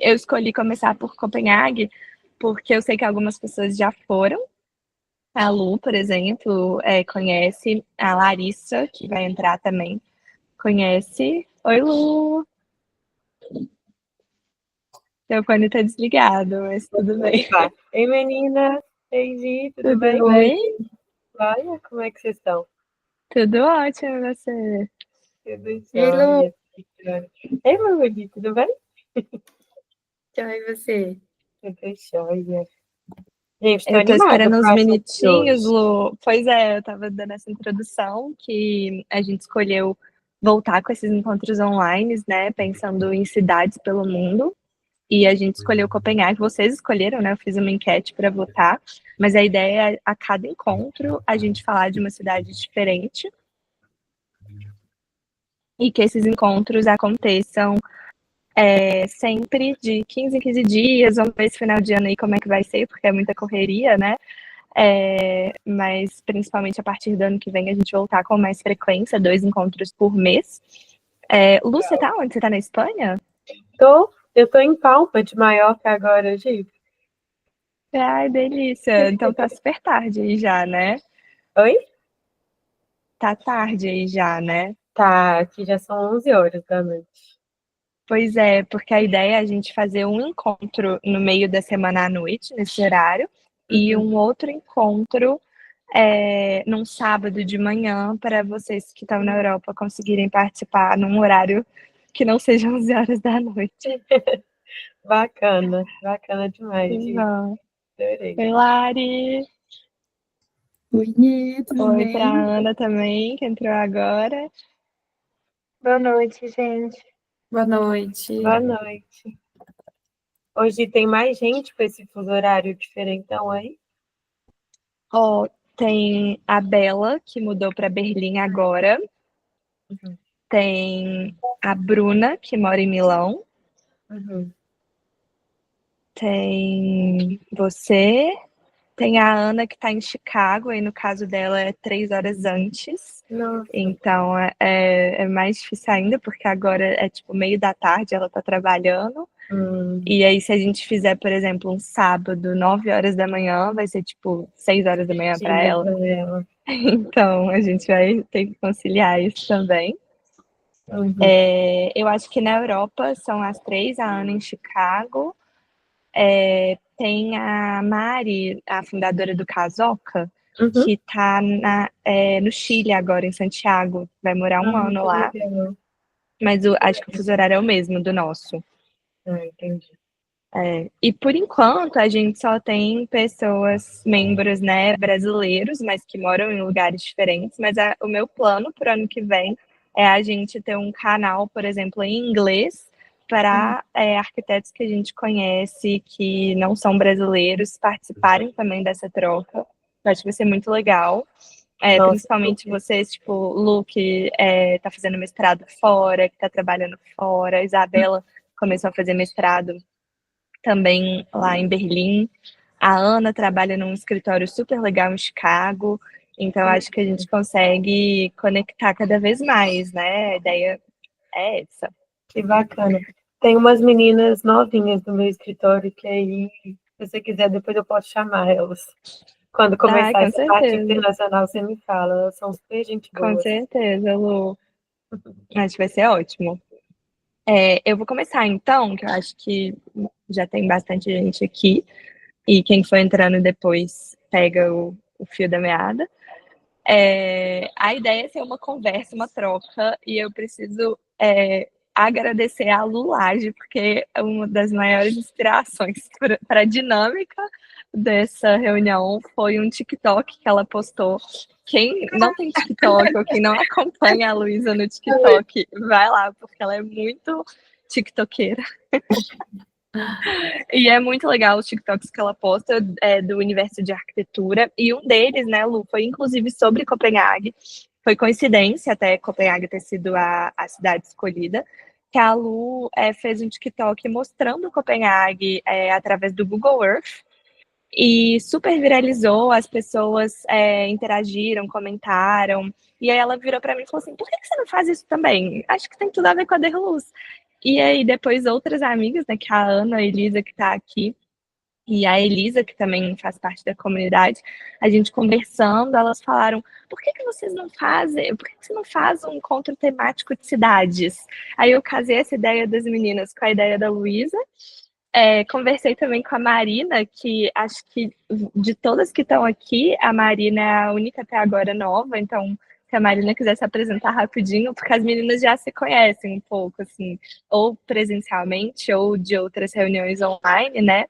eu escolhi começar por Copenhague, porque eu sei que algumas pessoas já foram. A Lu, por exemplo, conhece. A Larissa, que vai entrar também, conhece. Oi, Lu! Seu fone tá desligado, mas tudo bem. Opa. Ei, menina. Ei, Gi, tudo Tudo bem? bem? Olha, como é que vocês estão? Tudo ótimo, e você? Tudo Ei, Lu, jóia. Ei, Luli, tudo bem? tchau, e você? Tudo jóia. Gente, tô Eu tô animada esperando uns pro assunto de minutinhos, hoje. Lu. Pois é, eu tava dando essa introdução que a gente escolheu voltar com esses encontros online, né? Pensando em cidades pelo mundo. E a gente escolheu Copenhague. Vocês escolheram, né? Eu fiz uma enquete para votar. Mas a ideia é a cada encontro a gente falar de uma cidade diferente e que esses encontros aconteçam sempre de 15 em 15 dias. Vamos ver esse final de ano aí como é que vai ser, porque é muita correria, né? Mas principalmente a partir do ano que vem a gente voltar com mais frequência, 2 encontros por mês. Lu, você tá onde? Você tá na Espanha? Eu tô em Palma de Maiorca agora, Gi. Ai, delícia. Então tá super tarde aí já, né? Oi? Tá tarde aí já, né? Tá, aqui já são 11 horas da noite. Pois é, porque a ideia é a gente fazer um encontro no meio da semana à noite, nesse horário, e Uhum. um outro encontro num sábado de manhã, para vocês que estão na Europa conseguirem participar num horário que não seja 11 horas da noite. Bacana, bacana demais, Gi. Uhum. Adorei. Oi, Lari. Oiê, tudo Oi para bem? Ana também, que entrou agora. Boa noite, gente. Boa noite. Boa noite. Hoje tem mais gente com esse fuso horário diferentão aí? Ó, tem a Bela, que mudou para Berlim agora. Uhum. Tem a Bruna, que mora em Milão. Uhum. Tem você. Tem a Ana, que está em Chicago, e no caso dela é 3 horas antes. Nossa. Então é mais difícil ainda, porque agora é tipo meio da tarde, ela está trabalhando. Hum, E aí, se a gente fizer, por exemplo, um sábado, 9 horas da manhã, vai ser tipo 6 horas da manhã para dia ela. pra ela. Então a gente vai ter que conciliar isso também. Uhum. Eu acho que na Europa são as 3, a Ana em Chicago. Tem a Mari, a fundadora do Casoca, Uhum. que está no Chile agora, em Santiago. Vai morar um ano Que lá, legal. mas acho que o fuso horário é o mesmo do nosso. Ah, entendi. E por enquanto a gente só tem pessoas, membros, né, brasileiros, mas que moram em lugares diferentes. Mas o meu plano para o ano que vem é a gente ter um canal, por exemplo, em inglês para arquitetos que a gente conhece que não são brasileiros participarem também dessa troca. Eu acho que vai ser muito legal. Nossa, Principalmente super. vocês, tipo, Lu, que está fazendo mestrado fora, que está trabalhando fora, a Isabela começou a fazer mestrado também lá em Berlim. A Ana trabalha num escritório super legal em Chicago, então acho que a gente consegue conectar cada vez mais, né? A ideia é essa. Que bacana. Tem umas meninas novinhas no meu escritório que aí, se você quiser, depois eu posso chamar elas. Quando Ai, começar com essa parte certeza, internacional, você me fala. Elas são super gente com boas. certeza, Lu. Acho que vai ser ótimo. Eu vou começar então, que eu acho que já tem bastante gente aqui, e quem for entrando depois pega o fio da meada. A ideia é ser uma conversa, uma troca, e eu preciso agradecer a Lulage, porque é uma das maiores inspirações para a dinâmica dessa reunião foi um TikTok que ela postou. Quem não tem TikTok ou quem não acompanha a Luísa no TikTok, vai lá, porque ela é muito TikTokeira. E é muito legal os TikToks que ela posta do universo de arquitetura. E um deles, né, Lu, foi inclusive sobre Copenhague. Foi coincidência até Copenhague ter sido a cidade escolhida. Que a Lu fez um TikTok mostrando Copenhague através do Google Earth. E super viralizou, as pessoas interagiram, comentaram. E aí ela virou para mim e falou assim: por que você não faz isso também? Acho que tem tudo a ver com a Derluz. E aí depois outras amigas, né, que é a Ana, a Elisa, que está aqui, e a Elisa, que também faz parte da comunidade, a gente conversando, elas falaram, por que vocês não fazem, por que você não faz um encontro temático de cidades? Aí eu casei essa ideia das meninas com a ideia da Luísa, conversei também com a Marina, que acho que de todas que estão aqui, a Marina é a única até agora nova, então se a Marina quiser se apresentar rapidinho, porque as meninas já se conhecem um pouco, assim, ou presencialmente, ou de outras reuniões online, né?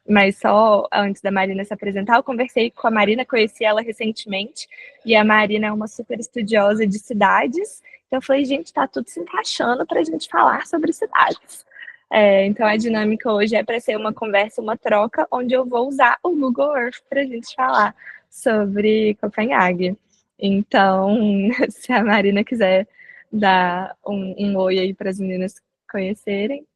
Mas só antes da Marina se apresentar, eu conversei com a Marina, conheci ela recentemente, e a Marina é uma super estudiosa de cidades, então eu falei, gente, tá tudo se encaixando para a gente falar sobre cidades. Então a dinâmica hoje é para ser uma conversa, uma troca, onde eu vou usar o Google Earth para a gente falar sobre Copenhague. Então, se a Marina quiser dar um oi aí para as meninas conhecerem.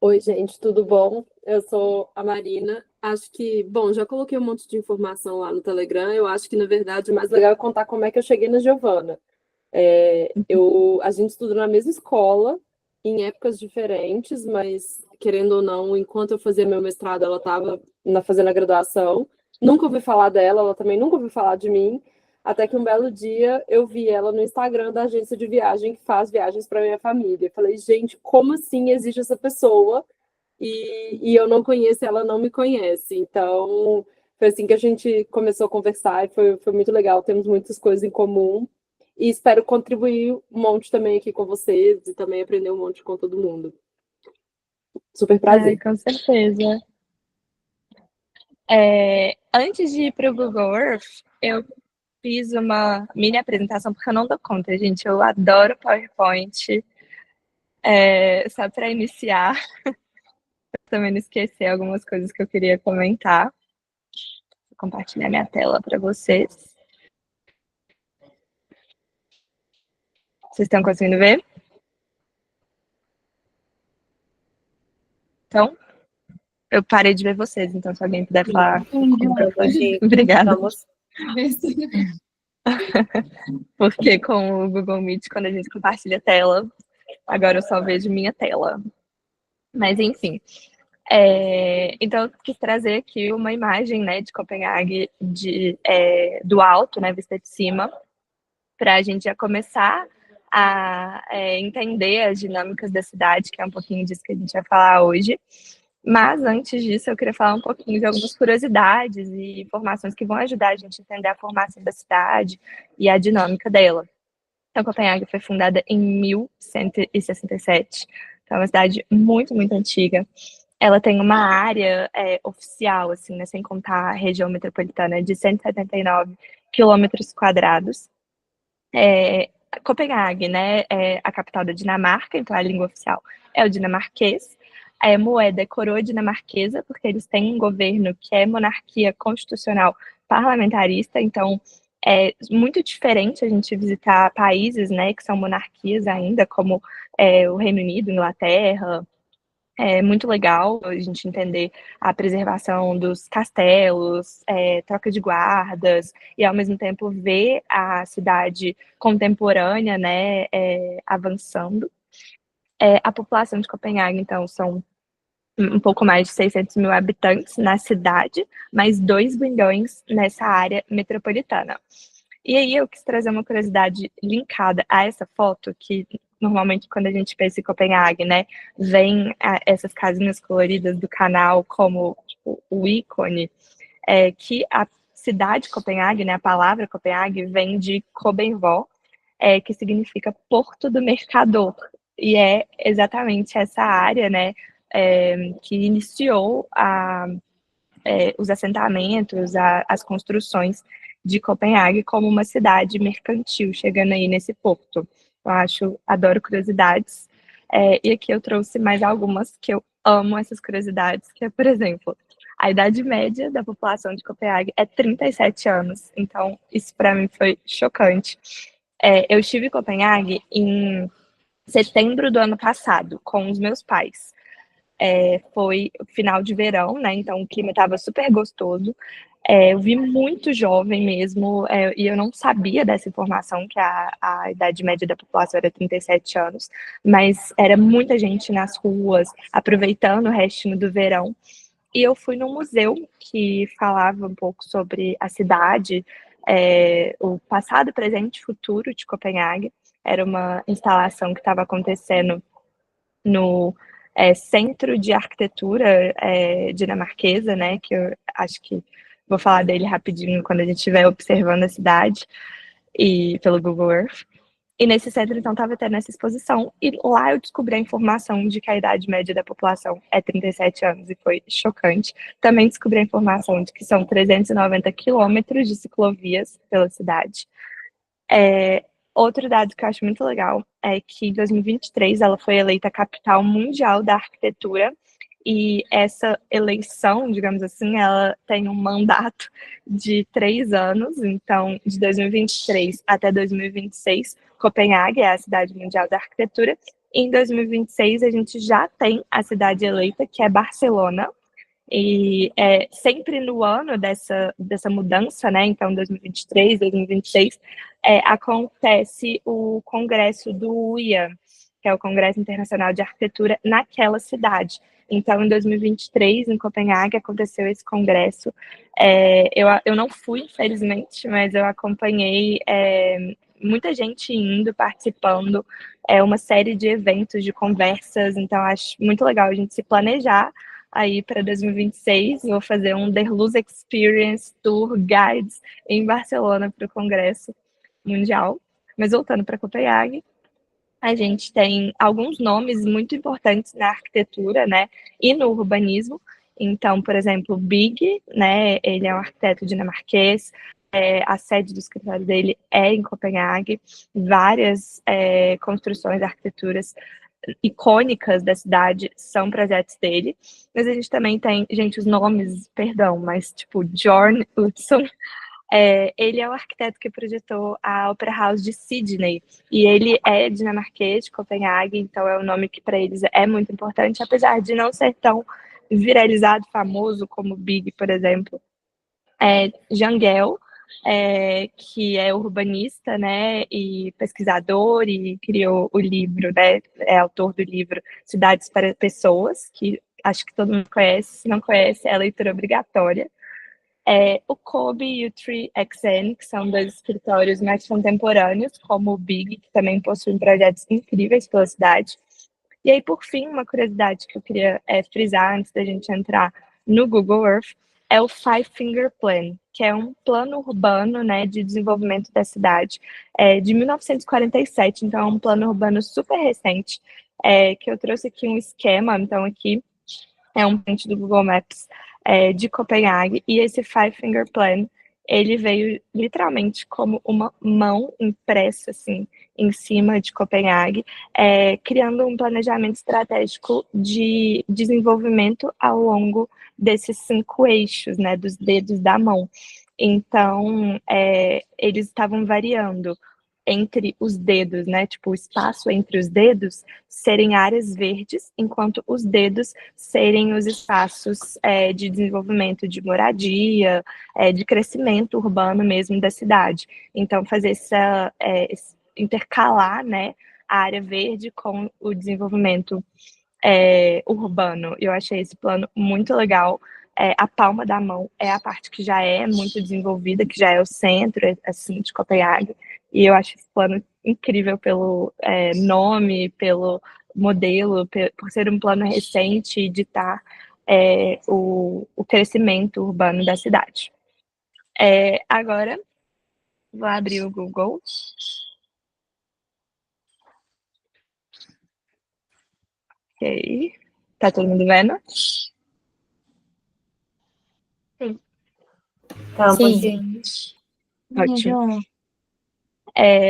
Oi, gente, tudo bom? Eu sou a Marina. Acho que, bom, já coloquei um monte de informação lá no Telegram. Eu acho que, na verdade, o mais legal é contar como é que eu cheguei na Giovana. A gente estudou na mesma escola, em épocas diferentes, mas, querendo ou não, enquanto eu fazia meu mestrado, ela estava fazendo a graduação. Nunca ouvi falar dela, ela também nunca ouviu falar de mim. Até que um belo dia eu vi ela no Instagram da agência de viagem que faz viagens para minha família. Eu falei, gente, como assim existe essa pessoa? E eu não conheço, ela não me conhece. Então, foi assim que a gente começou a conversar e foi muito legal. Temos muitas coisas em comum. E espero contribuir um monte também aqui com vocês e também aprender um monte com todo mundo. Super prazer. Com certeza. Antes de ir para o Google Earth, eu fiz uma mini apresentação, porque eu não dou conta, gente. Eu adoro PowerPoint. Só para iniciar, também não esquecer algumas coisas que eu queria comentar. Vou compartilhar minha tela para vocês. Vocês estão conseguindo ver? Então, eu parei de ver vocês, então se alguém puder falar. Obrigada. Porque com o Google Meet, quando a gente compartilha a tela, agora eu só vejo minha tela. Mas, enfim. Então, eu quis trazer aqui uma imagem, né, de Copenhague do alto, né, vista de cima, para a gente já começar a entender as dinâmicas da cidade, que é um pouquinho disso que a gente vai falar hoje. Mas, antes disso, eu queria falar um pouquinho de algumas curiosidades e informações que vão ajudar a gente a entender a formação da cidade e a dinâmica dela. Então, Copenhague foi fundada em 1167. Então, é uma cidade muito, muito antiga. Ela tem uma área oficial, assim, né, sem contar a região metropolitana, de 179 quilômetros quadrados. Copenhague, né, é a capital da Dinamarca, então a língua oficial é o dinamarquês. A moeda é coroa dinamarquesa, porque eles têm um governo que é monarquia constitucional parlamentarista, então é muito diferente a gente visitar países, né, que são monarquias ainda, como o Reino Unido, Inglaterra. É muito legal a gente entender a preservação dos castelos, troca de guardas, e ao mesmo tempo ver a cidade contemporânea, né, avançando. A população de Copenhague, então, são um pouco mais de 600 mil habitantes na cidade, mais 2 bilhões nessa área metropolitana. E aí eu quis trazer uma curiosidade linkada a essa foto, que normalmente quando a gente pensa em Copenhague, né, vem essas casinhas coloridas do canal como tipo, o ícone, que a cidade de Copenhague, né, a palavra Copenhague vem de Cobenvå, que significa Porto do Mercador, e é exatamente essa área, né, que iniciou os assentamentos, as construções de Copenhague como uma cidade mercantil, chegando aí nesse porto. Eu adoro curiosidades, e aqui eu trouxe mais algumas que eu amo essas curiosidades, que é, por exemplo, a idade média da população de Copenhague é 37 anos, então isso para mim foi chocante. Eu estive em Copenhague em setembro do ano passado, com os meus pais. Foi final de verão, né? Então o clima estava super gostoso. Eu vi muito jovem mesmo, e eu não sabia dessa informação, que a idade média da população era 37 anos, mas era muita gente nas ruas, aproveitando o restinho do verão. E eu fui num museu que falava um pouco sobre a cidade, o passado, presente e futuro de Copenhague. Era uma instalação que estava acontecendo no Centro de Arquitetura dinamarquesa, né? Que eu acho que vou falar dele rapidinho quando a gente estiver observando a cidade e pelo Google Earth. E nesse centro, então, estava tendo essa exposição, e lá eu descobri a informação de que a idade média da população é 37 anos, e foi chocante. Também descobri a informação de que são 390 quilômetros de ciclovias pela cidade. Outro dado que eu acho muito legal é que em 2023 ela foi eleita a capital mundial da arquitetura, e essa eleição, digamos assim, ela tem um mandato de 3 anos, então de 2023 até 2026, Copenhague é a cidade mundial da arquitetura, e em 2026 a gente já tem a cidade eleita, que é Barcelona, e sempre no ano dessa mudança, né, então 2023, 2026, acontece o congresso do UIA, que é o Congresso Internacional de Arquitetura, naquela cidade. Então, em 2023, em Copenhague, aconteceu esse congresso. Eu não fui, infelizmente, mas eu acompanhei muita gente indo, participando, uma série de eventos, de conversas, então acho muito legal a gente se planejar aí para 2026, vou fazer um The Luz Experience Tour Guides em Barcelona para o Congresso Mundial. Mas voltando para Copenhague, a gente tem alguns nomes muito importantes na arquitetura, né, e no urbanismo. Então, por exemplo, Big, né, ele é um arquiteto dinamarquês, a sede do escritório dele é em Copenhague, várias construções, arquiteturas icônicas da cidade são projetos dele, mas a gente também tem, gente, os nomes, perdão, mas tipo, Bjorn Utzon, ele é o arquiteto que projetou a Opera House de Sydney, e ele é dinamarquês, de Copenhague, então é um nome que para eles é muito importante, apesar de não ser tão viralizado, famoso como Big, por exemplo. Jangel, que é urbanista, né, e pesquisador, e criou o livro, né, é autor do livro Cidades para Pessoas, que acho que todo mundo conhece, se não conhece, é leitura obrigatória. O Kobe e o 3XN, que são dois escritórios mais contemporâneos, como o Big, que também possuem projetos incríveis pela cidade. E aí, por fim, uma curiosidade que eu queria frisar antes da gente entrar no Google Earth é o Five Finger Plan, que é um plano urbano, né, de desenvolvimento da cidade, de 1947, então é um plano urbano super recente, que eu trouxe aqui um esquema, então aqui é um print do Google Maps de Copenhague, e esse Five Finger Plan, ele veio literalmente como uma mão impressa, assim, em cima de Copenhague, criando um planejamento estratégico de desenvolvimento ao longo desses 5 eixos, né, dos dedos da mão. Então, eles estavam variando entre os dedos, né, tipo, o espaço entre os dedos serem áreas verdes, enquanto os dedos serem os espaços de desenvolvimento de moradia, de crescimento urbano mesmo da cidade. Então, fazer intercalar, né, a área verde com o desenvolvimento urbano. Eu achei esse plano muito legal. A palma da mão é a parte que já é muito desenvolvida, que já é o centro, assim, de Copenhague, e eu acho esse plano incrível pelo nome, pelo modelo, por ser um plano recente e ditar o crescimento urbano da cidade. Agora, vou abrir o Google. Ok. Tá todo mundo vendo? Tá, Sim. Ótimo.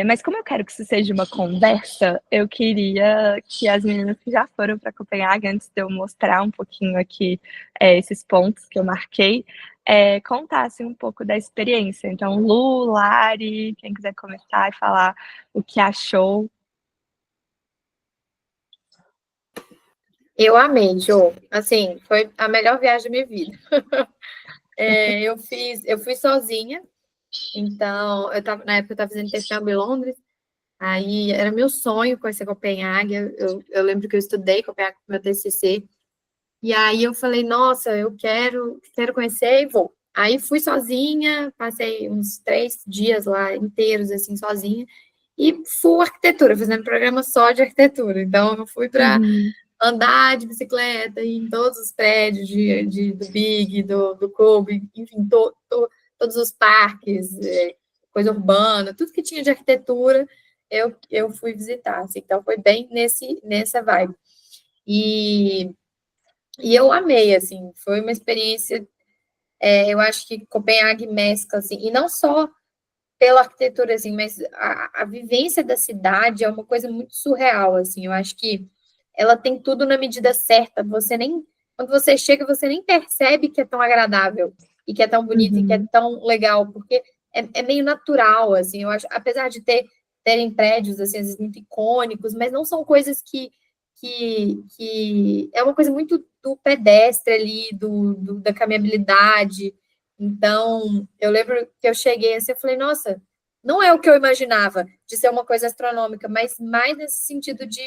Mas como eu quero que isso seja uma conversa, eu queria que as meninas que já foram para Copenhague, antes de eu mostrar um pouquinho aqui esses pontos que eu marquei, contassem um pouco da experiência. Então, Lu, Lari, quem quiser começar e falar o que achou. Eu amei, Jo. Assim, foi a melhor viagem da minha vida. Eu fui sozinha, então, na época eu estava fazendo intercâmbio em Londres, aí era meu sonho conhecer Copenhague, eu lembro que eu estudei Copenhague para meu TCC, e aí eu falei, nossa, eu quero conhecer e vou. Aí fui sozinha, passei uns 3 dias lá inteiros, assim, sozinha, e fui arquitetura, fazendo programa só de arquitetura. Então, eu fui para andar de bicicleta em todos os prédios do Big, do Kobe, enfim, todos os parques, coisa urbana, tudo que tinha de arquitetura, eu fui visitar. Assim, então, foi bem nessa vibe. E eu amei, assim, foi uma experiência, eu acho que Copenhague mescla, assim, e não só pela arquitetura, assim, mas a vivência da cidade é uma coisa muito surreal, assim, eu acho que ela tem tudo na medida certa, quando você chega, você nem percebe que é tão agradável, e que é tão bonito, e que é tão legal, porque é meio natural, assim, eu acho, apesar de terem prédios, assim, às vezes muito icônicos, mas não são coisas que é uma coisa muito do pedestre ali, da caminhabilidade. Então, eu lembro que eu cheguei assim, eu falei, nossa, não é o que eu imaginava de ser uma coisa astronômica, mas mais nesse sentido de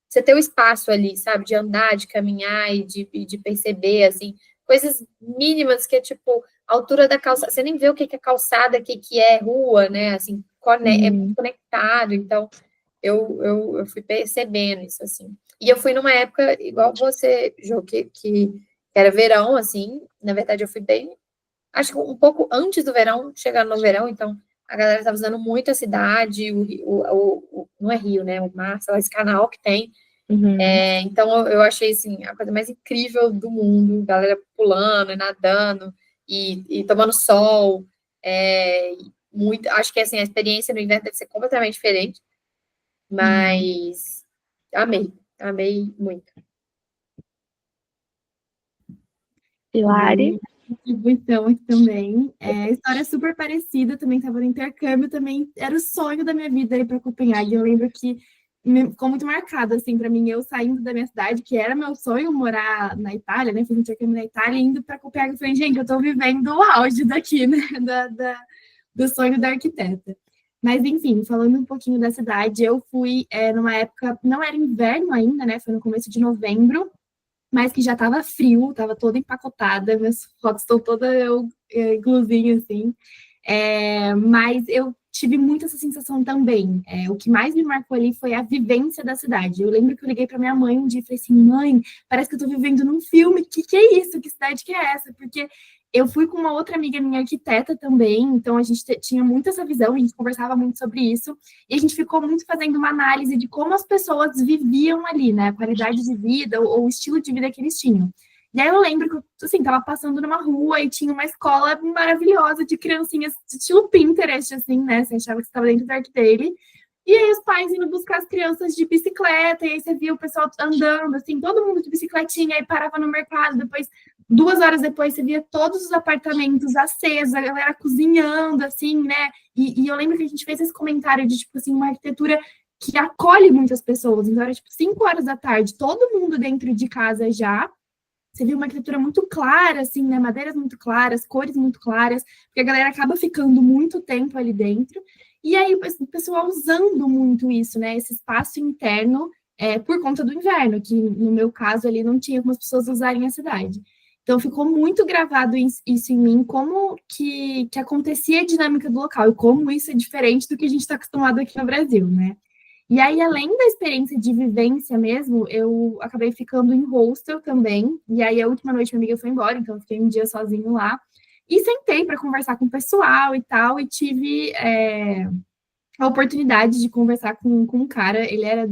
você ter o espaço ali, sabe, de andar, de caminhar e de perceber, assim, coisas mínimas que é tipo a altura da calçada, você nem vê o que é calçada, o que é rua, né, assim, é muito conectado, então eu fui percebendo isso, assim. E eu fui numa época, igual você, Jô, que era verão, assim, na verdade eu fui bem, acho que um pouco antes do verão, chegando no verão, então a galera estava usando muito a cidade, não é Rio, né, o mar, sei lá, esse canal que tem. Então eu achei, assim, a coisa mais incrível do mundo, galera pulando e nadando, e tomando sol, muito, acho que, assim, a experiência no inverno deve ser completamente diferente, mas amei muito. Hilari. Contribuição aqui também. A história é super parecida, também estava no intercâmbio, também era o sonho da minha vida ir para Copenhague. Eu lembro que ficou muito marcado, assim, para mim, eu saindo da minha cidade, que era meu sonho morar na Itália, né? Fiz intercâmbio na Itália, indo para Copenhague. Eu falei, gente, eu estou vivendo o auge daqui, né? Do sonho da arquiteta. Mas, enfim, falando um pouquinho da cidade, eu fui numa época, não era inverno ainda, né? Foi no começo de novembro, mas que já estava frio, estava toda empacotada, minhas fotos estão toda igluzinha, assim. Mas eu tive muito essa sensação também. O que mais me marcou ali foi a vivência da cidade. Eu lembro que eu liguei para minha mãe um dia e falei assim, mãe, parece que eu estou vivendo num filme, que é isso? Que cidade que é essa? Porque eu fui com uma outra amiga minha arquiteta também, então a gente tinha muito essa visão, a gente conversava muito sobre isso, e a gente ficou muito fazendo uma análise de como as pessoas viviam ali, né? A qualidade de vida ou o estilo de vida que eles tinham. E aí eu lembro que eu, assim, tava passando numa rua e tinha uma escola maravilhosa de criancinhas de estilo Pinterest, assim, né? Você achava que você estava dentro do arco dele. E aí os pais indo buscar as crianças de bicicleta, e aí você via o pessoal andando, assim, todo mundo de bicicletinha, aí parava no mercado, depois, 2 horas depois, você via todos os apartamentos acesos, a galera cozinhando, assim, né? E eu lembro que a gente fez esse comentário de, tipo assim, uma arquitetura que acolhe muitas pessoas. Então, era, tipo, 5 horas da tarde, todo mundo dentro de casa já. Você viu uma arquitetura muito clara, assim, né? Madeiras muito claras, cores muito claras, porque a galera acaba ficando muito tempo ali dentro. E aí o pessoal usando muito isso, né? Esse espaço interno por conta do inverno, que no meu caso ali não tinha como as pessoas usarem a cidade. Então ficou muito gravado isso em mim, como que acontecia a dinâmica do local e como isso é diferente do que a gente está acostumado aqui no Brasil, né? E aí, além da experiência de vivência mesmo, eu acabei ficando em hostel também. E aí, a última noite, minha amiga foi embora, então eu fiquei um dia sozinho lá. E sentei para conversar com o pessoal e tal, e tive a oportunidade de conversar com um cara. Ele era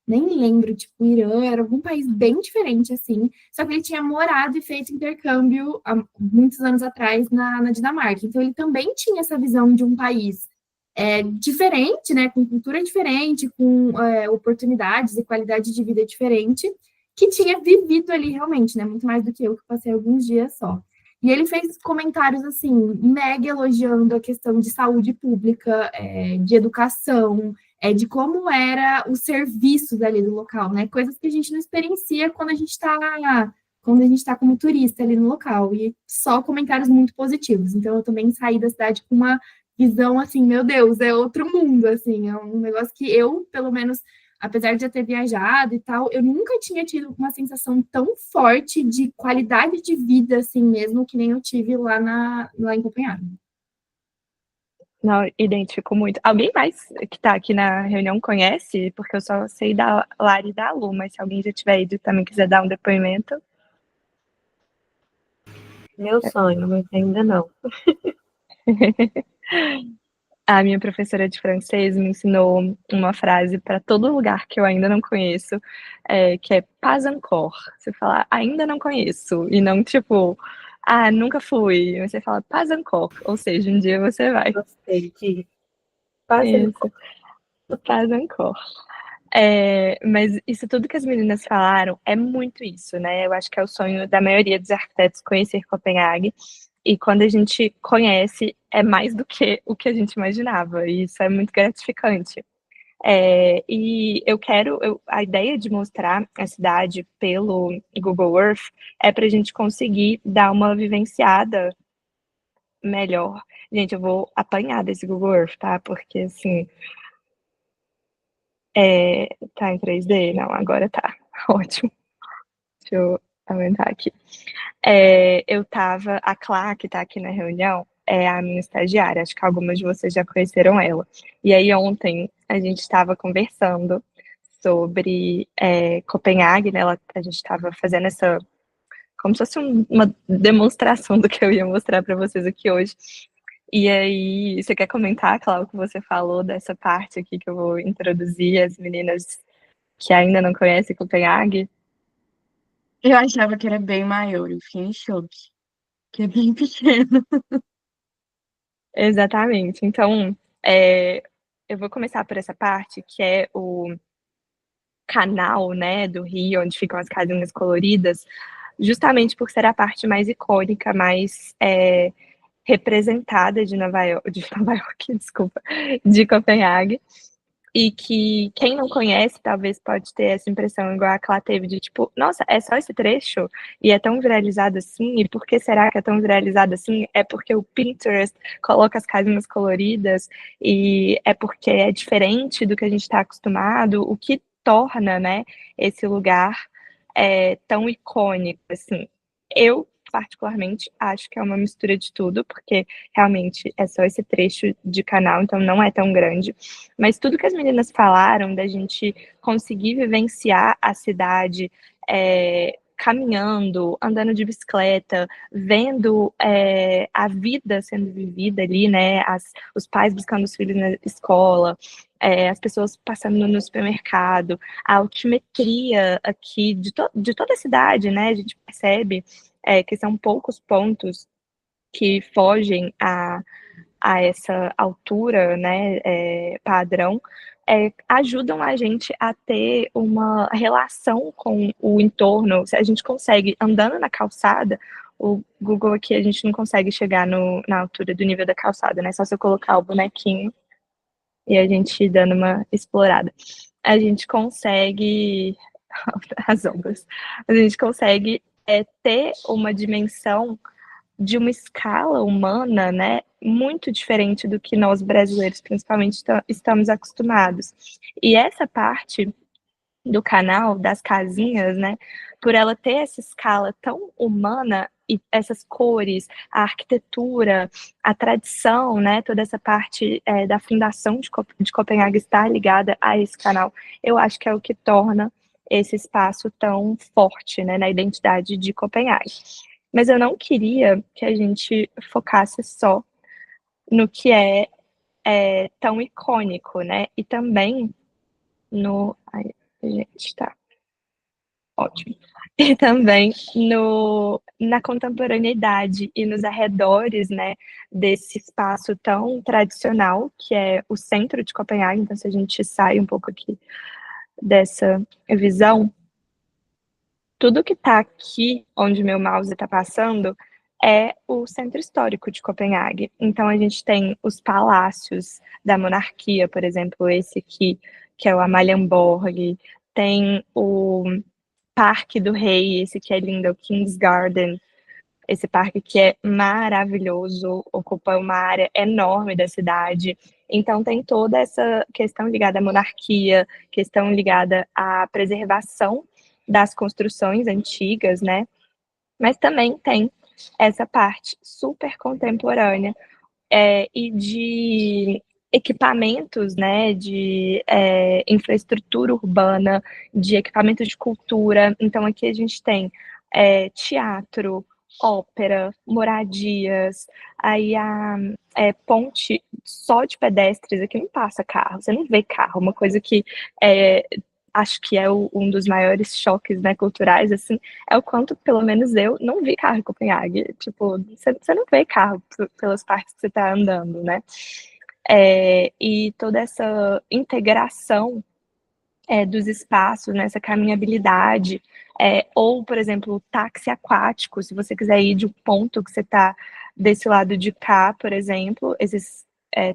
nem lembro, tipo, Irã, era algum país bem diferente, assim. Só que ele tinha morado e feito intercâmbio há muitos anos atrás na Dinamarca. Então, ele também tinha essa visão de um país diferente, né, com cultura diferente, com oportunidades e qualidade de vida diferente, que tinha vivido ali realmente, né, muito mais do que eu, que passei alguns dias só. E ele fez comentários, assim, mega elogiando a questão de saúde pública, de educação, de como era os serviços ali do local, né, coisas que a gente não experiencia quando a gente está quando a gente está como turista ali no local, e só comentários muito positivos. Então, eu também saí da cidade com uma visão assim, meu Deus, é outro mundo, assim, é um negócio que eu, pelo menos, apesar de já ter viajado e tal, eu nunca tinha tido uma sensação tão forte de qualidade de vida, assim mesmo, que nem eu tive lá em Copenhague. Não, identifico muito. Alguém mais que tá aqui na reunião conhece? Porque eu só sei da Lari e da Lu, mas se alguém já tiver ido e também quiser dar um depoimento. Meu sonho, mas ainda não. A minha professora de francês me ensinou uma frase para todo lugar que eu ainda não conheço, que é pas encore. Você fala, ainda não conheço, e não tipo, ah, nunca fui. Você fala pas encore, ou seja, um dia você vai. Gostei de quase Isso, pas encore. Mas isso tudo que as meninas falaram é muito isso, né? Eu acho que é o sonho da maioria dos arquitetos conhecer Copenhague. E quando a gente conhece, é mais do que o que a gente imaginava. E isso é muito gratificante. E a ideia de mostrar a cidade pelo Google Earth é para a gente conseguir dar uma vivenciada melhor. Gente, eu vou apanhar desse Google Earth, tá? Porque assim, tá em 3D? Não, agora tá. Ótimo. Deixa eu aumentar aqui. A Clá, que tá aqui na reunião, é a minha estagiária. Acho que algumas de vocês já conheceram ela. E aí ontem a gente estava conversando sobre Copenhague, né? A gente estava fazendo como se fosse uma demonstração do que eu ia mostrar para vocês aqui hoje. E aí, você quer comentar, Cláudio, o que você falou dessa parte aqui que eu vou introduzir as meninas que ainda não conhecem Copenhague? Eu achava que era bem maior, eu fiquei em choque, que é bem pequeno. Exatamente. Então, eu vou começar por essa parte, que é o canal, né, do Rio, onde ficam as casinhas coloridas, justamente por ser a parte mais icônica, mais representada de Nova York, desculpa, de Copenhague. E que quem não conhece talvez pode ter essa impressão igual a Clá teve de tipo, nossa, é só esse trecho e é tão viralizado assim, e por que será que é tão viralizado assim? É porque o Pinterest coloca as casinhas coloridas e é porque é diferente do que a gente está acostumado, o que torna, né, esse lugar tão icônico, assim. Eu particularmente acho que é uma mistura de tudo, porque realmente é só esse trecho de canal, então não é tão grande. Mas tudo que as meninas falaram da gente conseguir vivenciar a cidade caminhando, andando de bicicleta, vendo a vida sendo vivida ali, né? Os pais buscando os filhos na escola, as pessoas passando no supermercado, a altimetria aqui de toda a cidade, né? A gente percebe que são poucos pontos que fogem a essa altura, né, padrão, ajudam a gente a ter uma relação com o entorno. Se a gente consegue, andando na calçada, o Google aqui a gente não consegue chegar na altura do nível da calçada, né? Só se eu colocar o bonequinho e a gente dando uma explorada. A gente consegue as ondas. A gente consegue ter uma dimensão de uma escala humana, né, muito diferente do que nós brasileiros, principalmente, estamos acostumados. E essa parte do canal, das casinhas, né, por ela ter essa escala tão humana e essas cores, a arquitetura, a tradição, né, toda essa parte da fundação de Copenhague estar ligada a esse canal, eu acho que é o que torna esse espaço tão forte, né, na identidade de Copenhague. Mas eu não queria que a gente focasse só no que é tão icônico, né? E também no. Ai, gente, tá. Ótimo. E também na contemporaneidade e nos arredores, né, desse espaço tão tradicional, que é o centro de Copenhague. Então, se a gente sai um pouco aqui dessa visão, tudo que está aqui, onde meu mouse está passando, é o centro histórico de Copenhague. Então, a gente tem os palácios da monarquia, por exemplo, esse aqui, que é o Amalienborg, tem o Parque do Rei, esse que é lindo, é o King's Garden, esse parque que é maravilhoso, ocupa uma área enorme da cidade. Então tem toda essa questão ligada à monarquia, questão ligada à preservação das construções antigas, né? Mas também tem essa parte super contemporânea e de equipamentos, né, de infraestrutura urbana, de equipamentos de cultura. Então aqui a gente tem teatro, ópera, moradias, aí a ponte só de pedestres, aqui não passa carro, você não vê carro, uma coisa que acho que é um dos maiores choques, né, culturais, assim, é o quanto, pelo menos eu, não vi carro em Copenhague. Tipo, você não vê carro pelas partes que você está andando, né? E toda essa integração dos espaços, nessa caminhabilidade, ou, por exemplo, o táxi aquático, se você quiser ir de um ponto que você está desse lado de cá, por exemplo, esses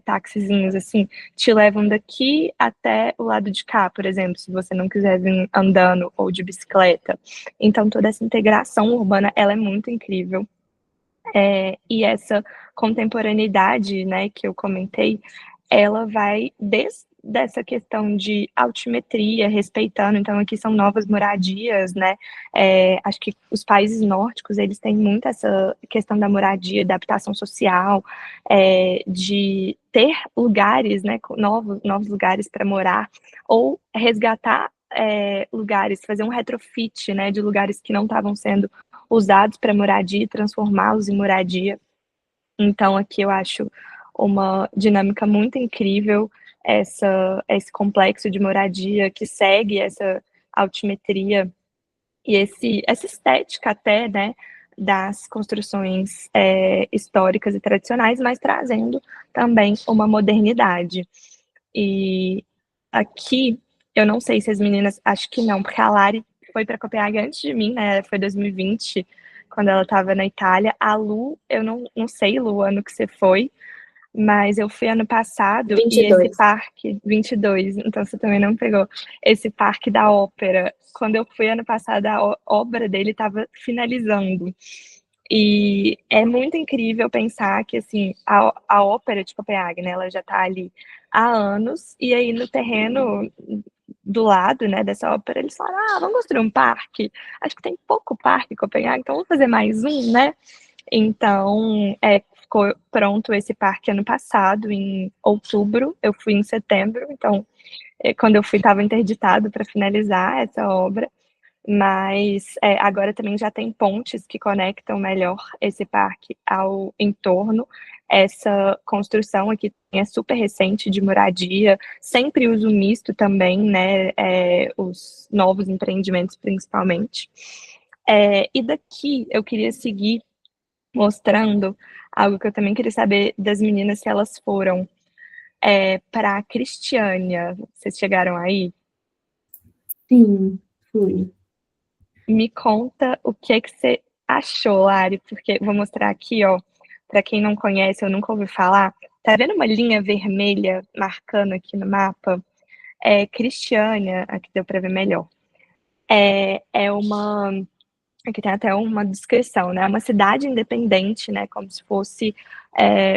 taxizinhos assim, te levam daqui até o lado de cá, por exemplo, se você não quiser vir andando ou de bicicleta. Então, toda essa integração urbana, ela é muito incrível. E essa contemporaneidade, né, que eu comentei, ela vai desde essa questão de altimetria, respeitando, então aqui são novas moradias, né, acho que os países nórdicos, eles têm muito essa questão da moradia, da habitação social, de ter lugares, né, novos lugares para morar, ou resgatar lugares, fazer um retrofit, né, de lugares que não estavam sendo usados para moradia e transformá-los em moradia. Então, aqui eu acho uma dinâmica muito incrível esse complexo de moradia que segue essa altimetria e essa estética até, né, das construções históricas e tradicionais, mas trazendo também uma modernidade. E aqui, eu não sei se as meninas, acho que não, porque a Lari foi para Copenhague antes de mim, né? Foi 2020, quando ela estava na Itália. A Lu, eu não sei, Lu, o ano que você foi, mas eu fui ano passado e esse 22. parque, 22, então você também não pegou, esse parque da ópera. Quando eu fui ano passado, a obra dele estava finalizando. E é muito incrível pensar que, assim, a ópera de Copenhague, né, ela já está ali há anos, e aí no terreno do lado, né, dessa ópera, eles falaram, vamos construir um parque? Acho que tem pouco parque em Copenhague, então vamos fazer mais um, né? Então, ficou pronto esse parque ano passado, em outubro, eu fui em setembro, então, quando eu fui, estava interditado para finalizar essa obra, mas agora também já tem pontes que conectam melhor esse parque ao entorno. Essa construção aqui é super recente de moradia, sempre uso misto também, né? Os novos empreendimentos principalmente. E daqui eu queria seguir mostrando algo que eu também queria saber das meninas se elas foram para Cristiânia. Vocês chegaram aí? Sim, fui. Me conta o que é que você achou, Lari, porque vou mostrar aqui, ó, para quem não conhece ou nunca ouviu falar, tá vendo uma linha vermelha marcando aqui no mapa? Cristiânia, aqui deu para ver melhor. Aqui tem até uma descrição, né? É uma cidade independente, né? Como se fosse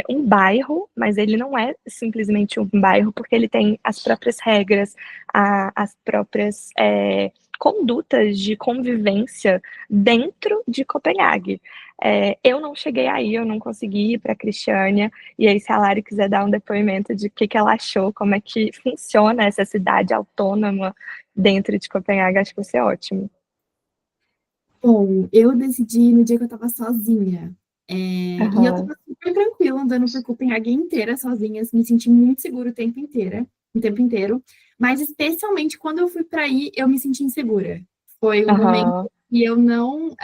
um bairro, mas ele não é simplesmente um bairro, porque ele tem as próprias regras, as próprias condutas de convivência dentro de Copenhague. Eu não cheguei aí, eu não consegui ir para Cristiânia, e aí se a Lari quiser dar um depoimento de o que ela achou, como é que funciona essa cidade autônoma dentro de Copenhague, acho que vai ser ótimo. Bom, eu decidi no dia que eu tava sozinha. E eu Aham. tava super tranquila andando por Copenhague inteira sozinha, assim, me senti muito segura o tempo inteiro. Mas especialmente quando eu fui para aí, eu me senti insegura. Foi um momento Aham. que eu não,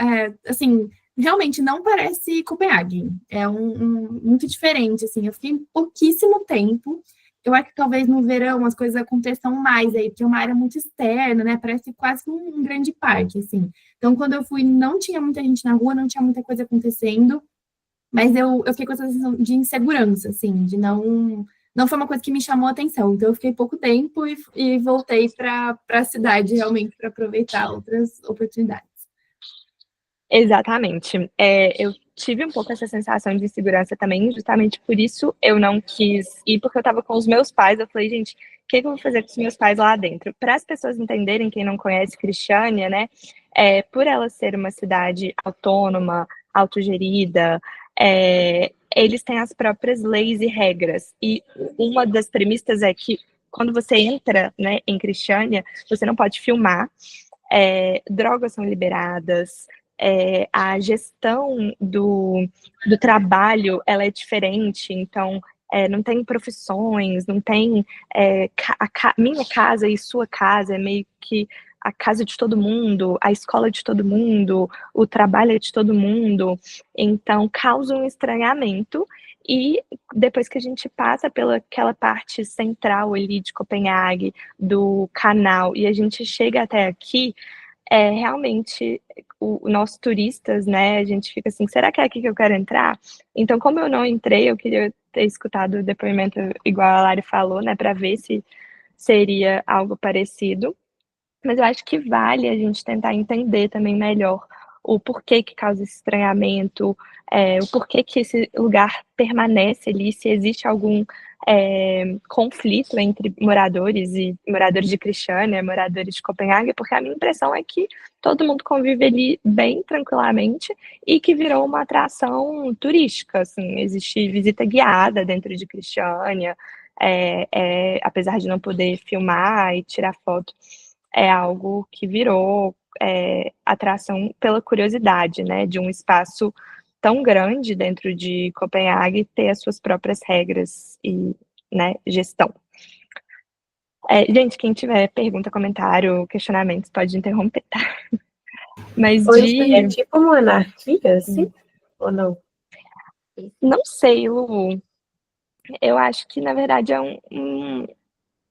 assim, realmente não parece Copenhague. É muito diferente, assim. Eu fiquei pouquíssimo tempo. Eu acho que talvez no verão as coisas aconteçam mais aí, porque é uma área muito externa, né? Parece quase um grande parque, assim. Então, quando eu fui, não tinha muita gente na rua, não tinha muita coisa acontecendo, mas eu fiquei com essa sensação de insegurança, assim, de não não foi uma coisa que me chamou a atenção. Então, eu fiquei pouco tempo e voltei para a cidade, realmente, para aproveitar outras oportunidades. Exatamente. Eu tive um pouco essa sensação de insegurança também, justamente por isso eu não quis ir, porque eu estava com os meus pais. Eu falei, gente, o que eu vou fazer com os meus pais lá dentro? Para as pessoas entenderem, quem não conhece Cristiânia, né? Por ela ser uma cidade autônoma, autogerida, eles têm as próprias leis e regras. E uma das premissas é que quando você entra, né, em Cristiânia, você não pode filmar, drogas são liberadas, a gestão do trabalho ela é diferente, então não tem profissões, não tem minha casa e sua casa, é meio que a casa de todo mundo, a escola de todo mundo, o trabalho é de todo mundo, então causa um estranhamento. E depois que a gente passa pelaquela parte central ali de Copenhague, do canal, e a gente chega até aqui, realmente, nós turistas, né, a gente fica assim, será que é aqui que eu quero entrar? Então, como eu não entrei, eu queria ter escutado o depoimento igual a Lari falou, né, para ver se seria algo parecido. Mas eu acho que vale a gente tentar entender também melhor o porquê que causa esse estranhamento, o porquê que esse lugar permanece ali, se existe algum conflito entre moradores de Cristiânia, moradores de Copenhague, porque a minha impressão é que todo mundo convive ali bem tranquilamente e que virou uma atração turística, assim, existe visita guiada dentro de Cristiânia, apesar de não poder filmar e tirar foto, é algo que virou atração pela curiosidade, né, de um espaço tão grande dentro de Copenhague ter as suas próprias regras e, né, gestão. Gente, quem tiver pergunta, comentário, questionamentos, pode interromper, tá? Mas Hoje é tipo uma anarquia, assim? Ou não? Não sei, Lu. Eu acho que, na verdade, é um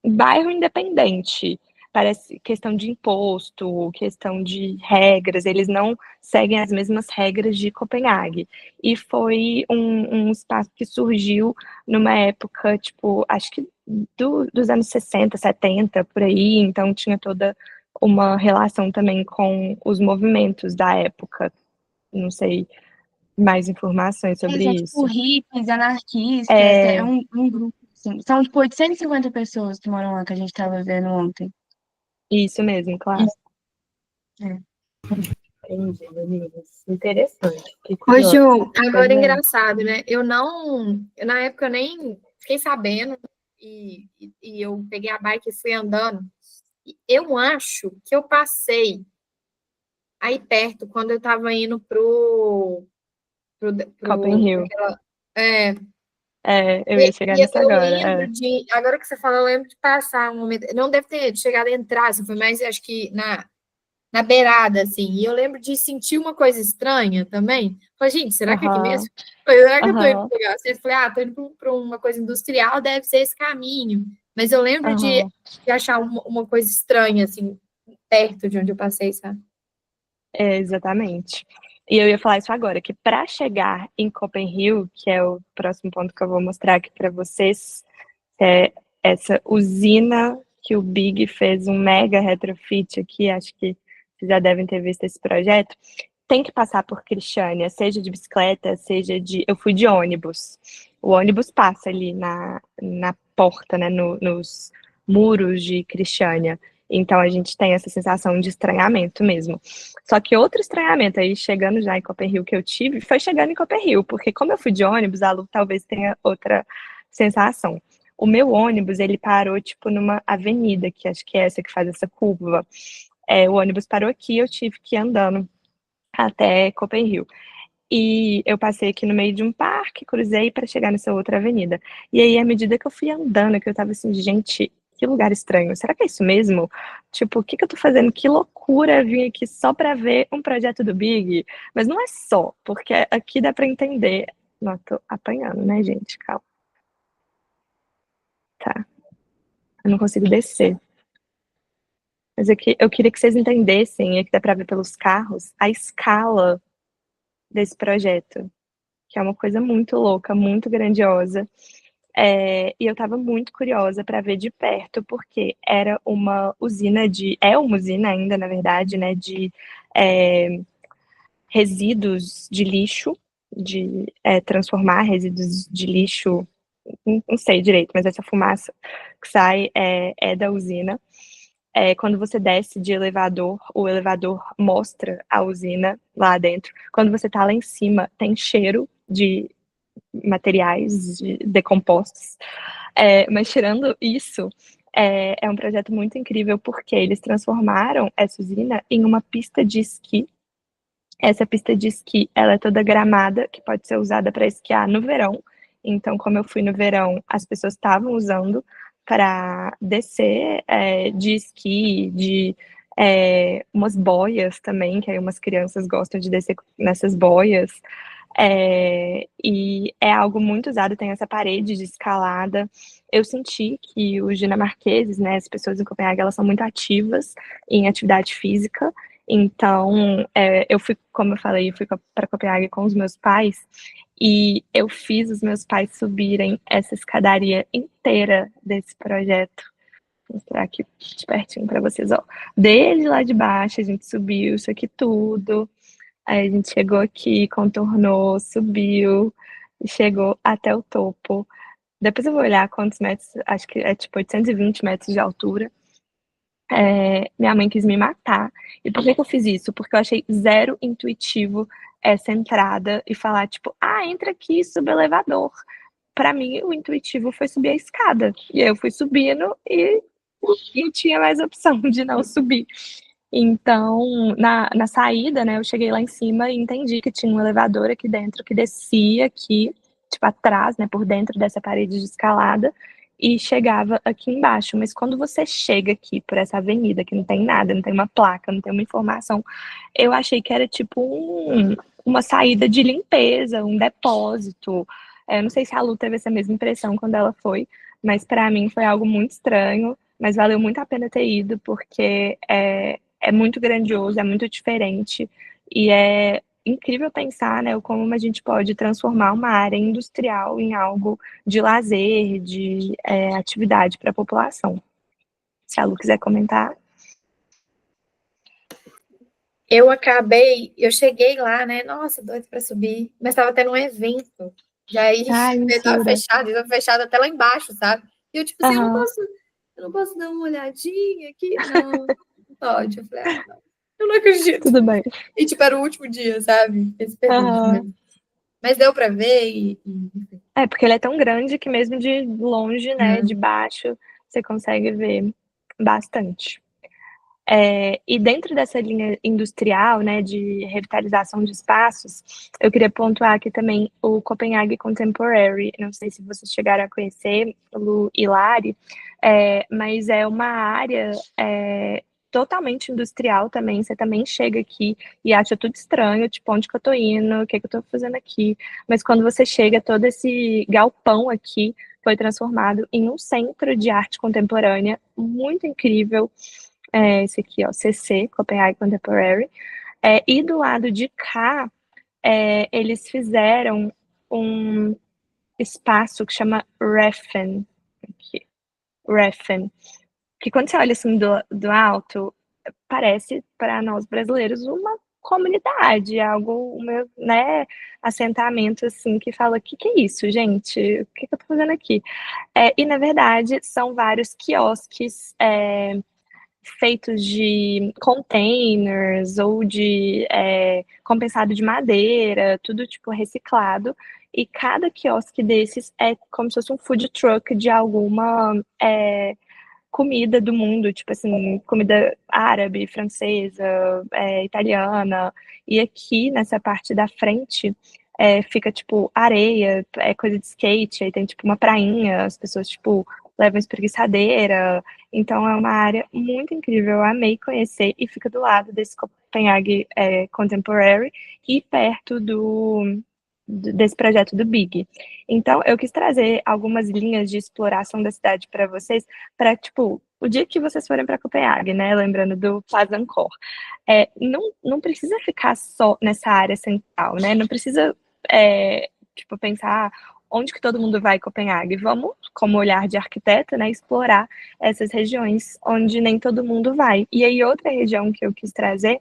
bairro independente. Parece questão de imposto, questão de regras, eles não seguem as mesmas regras de Copenhague. E foi um espaço que surgiu numa época, tipo, acho que dos anos 60, 70, por aí, então tinha toda uma relação também com os movimentos da época. Não sei mais informações sobre Eles isso. tipo hippies, anarquistas, é um grupo, assim. São tipo 850 pessoas que moram lá, que a gente tava vendo ontem. Isso mesmo, claro. Entendi, meninas. Interessante. Que Ô, curioso. Ju, agora Pois é é. engraçado, né? Na época eu nem fiquei sabendo e eu peguei a bike e fui andando. E eu acho que eu passei aí perto quando eu tava indo pro Copen Hill. Eu ia chegar nisso eu agora. lembro de, agora que você falou, eu lembro de passar um momento, não deve ter chegado a entrar, assim, foi mais, acho que na beirada, assim, e eu lembro de sentir uma coisa estranha também. Falei, gente, será que é aqui mesmo? Será que eu tô indo pegar? Eu falei, tô indo para uma coisa industrial, deve ser esse caminho. Mas eu lembro de achar uma coisa estranha, assim, perto de onde eu passei, sabe? Exatamente. E eu ia falar isso agora, que para chegar em Copenhague, que é o próximo ponto que eu vou mostrar aqui para vocês, é essa usina que o Big fez um mega retrofit aqui, acho que vocês já devem ter visto esse projeto, tem que passar por Cristiânia, seja de bicicleta, seja de... Eu fui de ônibus. O ônibus passa ali na porta, né, nos muros de Cristiânia. Então a gente tem essa sensação de estranhamento mesmo. Só que outro estranhamento aí, chegando já em Copenhague que eu tive, foi chegando em Copenhague, porque como eu fui de ônibus, a Lu talvez tenha outra sensação. O meu ônibus, ele parou, tipo, numa avenida, que acho que é essa que faz essa curva. O ônibus parou aqui, eu tive que ir andando até Copenhague. E eu passei aqui no meio de um parque, cruzei para chegar nessa outra avenida. E aí, à medida que eu fui andando, que eu tava assim, gente, que lugar estranho. Será que é isso mesmo? Tipo, o que eu tô fazendo? Que loucura vir aqui só para ver um projeto do Big. Mas não é só, porque aqui dá para entender. Não, tô apanhando, né, gente? Calma. Tá. Eu não consigo descer. Mas aqui, eu queria que vocês entendessem, e aqui dá para ver pelos carros, a escala desse projeto, que é uma coisa muito louca, muito grandiosa. E eu estava muito curiosa para ver de perto, porque era uma usina é uma usina ainda, na verdade, né, de é, resíduos de lixo, de transformar resíduos de lixo, não sei direito, mas essa fumaça que sai é da usina. Quando você desce de elevador, o elevador mostra a usina lá dentro. Quando você está lá em cima, tem cheiro de materiais decompostos. Mas tirando isso, é um projeto muito incrível porque eles transformaram essa usina em uma pista de esqui. Essa pista de esqui, ela é toda gramada, que pode ser usada para esquiar no verão. Então, como eu fui no verão, as pessoas estavam usando para descer de esqui, de umas boias também, que aí umas crianças gostam de descer nessas boias. E é algo muito usado, tem essa parede de escalada. Eu senti que os dinamarqueses, né, as pessoas em Copenhague, elas são muito ativas em atividade física. Então, eu fui, como eu falei, eu fui para Copenhague com os meus pais e eu fiz os meus pais subirem essa escadaria inteira desse projeto. Vou mostrar aqui de pertinho para vocês, ó. Desde lá de baixo, a gente subiu isso aqui tudo. Aí a gente chegou aqui, contornou, subiu e chegou até o topo. Depois eu vou olhar quantos metros, acho que é tipo 820 metros de altura. Minha mãe quis me matar. E por que eu fiz isso? Porque eu achei zero intuitivo essa entrada e falar, tipo, entra aqui, sube o elevador. Para mim, o intuitivo foi subir a escada. E eu fui subindo e não tinha mais opção de não subir. Então, na saída, né, eu cheguei lá em cima e entendi que tinha um elevador aqui dentro que descia aqui, tipo, atrás, né, por dentro dessa parede de escalada, e chegava aqui embaixo. Mas quando você chega aqui por essa avenida, que não tem nada, não tem uma placa, não tem uma informação, eu achei que era tipo uma saída de limpeza, um depósito. Eu não sei se a Lu teve essa mesma impressão quando ela foi, mas para mim foi algo muito estranho, mas valeu muito a pena ter ido, porque é muito grandioso, é muito diferente, e é incrível pensar, né, como a gente pode transformar uma área industrial em algo de lazer, de atividade para a população. Se a Lu quiser comentar. Eu cheguei lá, né? Nossa, doido para subir, mas estava tendo um evento. E aí, ele estava fechado até lá embaixo, sabe? E eu, tipo assim, eu não posso dar uma olhadinha aqui? Não pode. Eu falei, não, eu não acredito. Tudo bem. E, tipo, era o último dia, sabe? Esse período. Mas deu para ver porque ele é tão grande que mesmo de longe, né, de baixo, você consegue ver bastante. E dentro dessa linha industrial, né, de revitalização de espaços, eu queria pontuar aqui também o Copenhague Contemporary. Não sei se vocês chegaram a conhecer, Lu e Lari, mas é uma área totalmente industrial também. Você também chega aqui e acha tudo estranho, tipo, onde que eu tô indo, o que que eu tô fazendo aqui. Mas quando você chega, todo esse galpão aqui foi transformado em um centro de arte contemporânea muito incrível. Esse aqui, ó, CC, Copenhagen Contemporary. E do lado de cá, eles fizeram um espaço que chama Reffen, que quando você olha assim do alto, parece para nós brasileiros uma comunidade, algo, né, assentamento assim, que fala, o que é isso, gente? O que eu tô fazendo aqui? E na verdade são vários quiosques feitos de containers ou de compensado de madeira, tudo tipo reciclado. E cada quiosque desses é como se fosse um food truck de alguma comida do mundo, tipo assim, comida árabe, francesa, italiana. E aqui nessa parte da frente fica tipo areia, coisa de skate, aí tem tipo uma prainha, as pessoas tipo levam espreguiçadeira. Então é uma área muito incrível, eu amei conhecer, e fica do lado desse Copenhague Contemporary e perto desse projeto do Big. Então eu quis trazer algumas linhas de exploração da cidade para vocês, para tipo, o dia que vocês forem para Copenhague, né, lembrando do Plaza Angkor, não precisa ficar só nessa área central, né, não precisa tipo, pensar onde que todo mundo vai em Copenhague? Vamos, como olhar de arquiteto, né, explorar essas regiões onde nem todo mundo vai. E aí outra região que eu quis trazer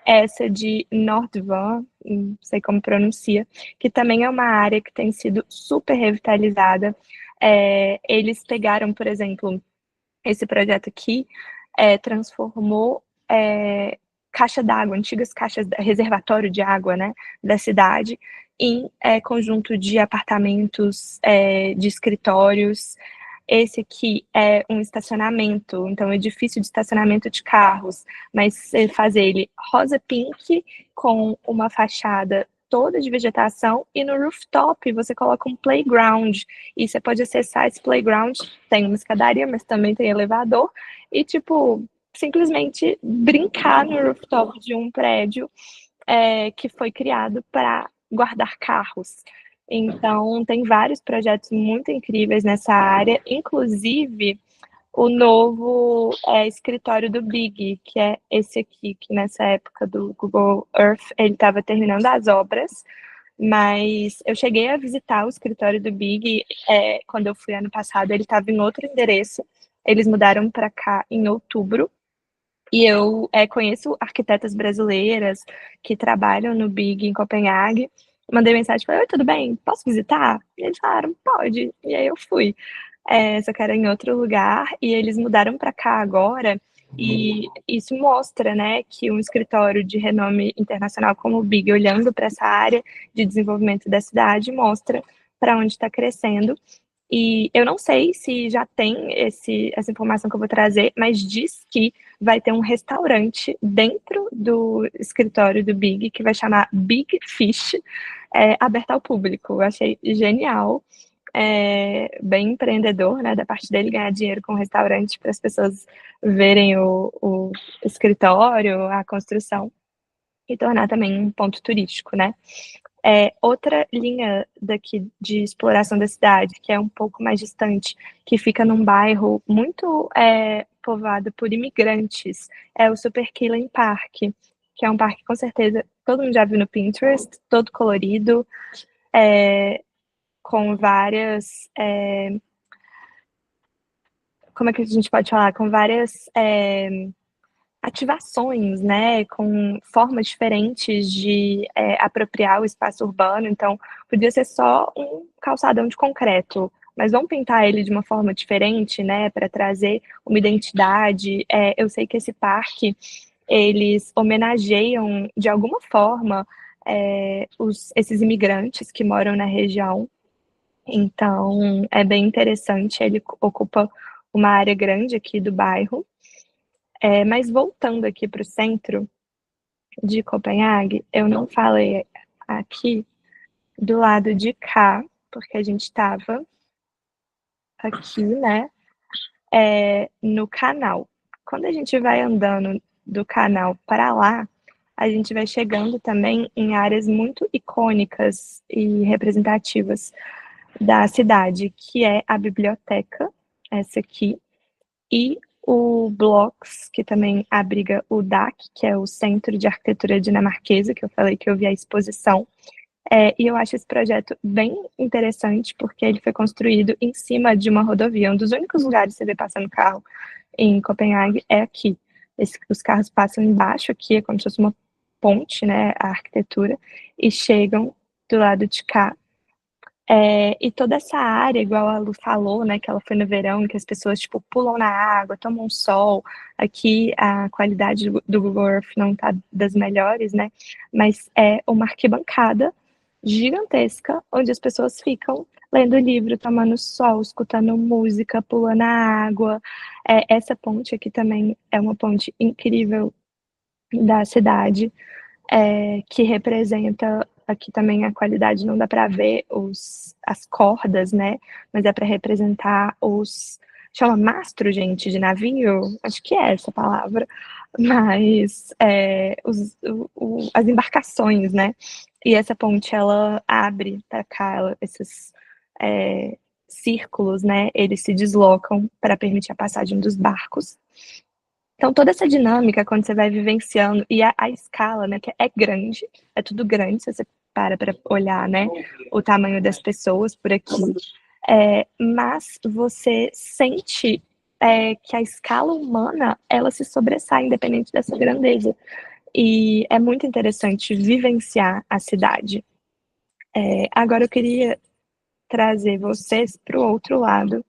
é essa de Nordvan, não sei como pronuncia, que também é uma área que tem sido super revitalizada. Eles pegaram, por exemplo, esse projeto aqui, transformou caixa d'água, antigas caixas, reservatório de água, né, da cidade, em conjunto de apartamentos, de escritórios. Esse aqui é um estacionamento, então um edifício de estacionamento de carros, mas você faz ele rosa pink, com uma fachada toda de vegetação, e no rooftop você coloca um playground, e você pode acessar esse playground, tem uma escadaria, mas também tem elevador, e tipo, simplesmente brincar no rooftop de um prédio que foi criado para guardar carros. Então, tem vários projetos muito incríveis nessa área, inclusive o novo escritório do Big, que é esse aqui, que nessa época do Google Earth, ele estava terminando as obras, mas eu cheguei a visitar o escritório do Big quando eu fui ano passado, ele estava em outro endereço, eles mudaram para cá em outubro, e eu conheço arquitetas brasileiras que trabalham no Big em Copenhague. Mandei mensagem, falei, oi, tudo bem? Posso visitar? E eles falaram, pode. E aí eu fui. Só que era em outro lugar, e eles mudaram para cá agora, e isso mostra, né, que um escritório de renome internacional como o Big, olhando para essa área de desenvolvimento da cidade, mostra para onde está crescendo. E eu não sei se já tem essa informação que eu vou trazer, mas diz que vai ter um restaurante dentro do escritório do Big, que vai chamar Big Fish, aberto ao público. Eu achei genial, bem empreendedor, né, da parte dele, ganhar dinheiro com o restaurante para as pessoas verem o escritório, a construção, e tornar também um ponto turístico, né. Outra linha daqui de exploração da cidade, que é um pouco mais distante, que fica num bairro muito povoado por imigrantes, é o Super Killing Park, que é um parque, com certeza, todo mundo já viu no Pinterest, todo colorido, com várias... como é que a gente pode falar? Com várias... ativações, né, com formas diferentes de apropriar o espaço urbano. Então, podia ser só um calçadão de concreto, mas vamos pintar ele de uma forma diferente, né, para trazer uma identidade. Eu sei que esse parque, eles homenageiam, de alguma forma, esses imigrantes que moram na região. Então, é bem interessante, ele ocupa uma área grande aqui do bairro. Mas voltando aqui para o centro de Copenhague, eu não falei aqui do lado de cá, porque a gente estava aqui, né, no canal. Quando a gente vai andando do canal para lá, a gente vai chegando também em áreas muito icônicas e representativas da cidade, que é a biblioteca, essa aqui, e o Blocks, que também abriga o DAC, que é o Centro de Arquitetura Dinamarquesa, que eu falei que eu vi a exposição. E eu acho esse projeto bem interessante, porque ele foi construído em cima de uma rodovia. Um dos únicos lugares que você vê passando carro em Copenhague é aqui. Os carros passam embaixo aqui, é como se fosse uma ponte, né, a arquitetura, e chegam do lado de cá. E toda essa área, igual a Lu falou, né, que ela foi no verão, que as pessoas, tipo, pulam na água, tomam sol. Aqui a qualidade do Google Earth não tá das melhores, né, mas é uma arquibancada gigantesca, onde as pessoas ficam lendo livro, tomando sol, escutando música, pulando na água. Essa ponte aqui também é uma ponte incrível da cidade, que representa aqui também a qualidade, não dá para ver as cordas, né? Mas é para representar chama mastro, gente, de navio? Acho que é essa palavra. Mas as embarcações, né? E essa ponte, ela abre para cá, esses círculos, né? Eles se deslocam para permitir a passagem dos barcos. Então, toda essa dinâmica, quando você vai vivenciando, e a escala, né, que é grande, é tudo grande, se você para olhar, né, o tamanho das pessoas por aqui. Mas você sente que a escala humana, ela se sobressai independente dessa grandeza. E é muito interessante vivenciar a cidade. Agora eu queria trazer vocês para o outro lado.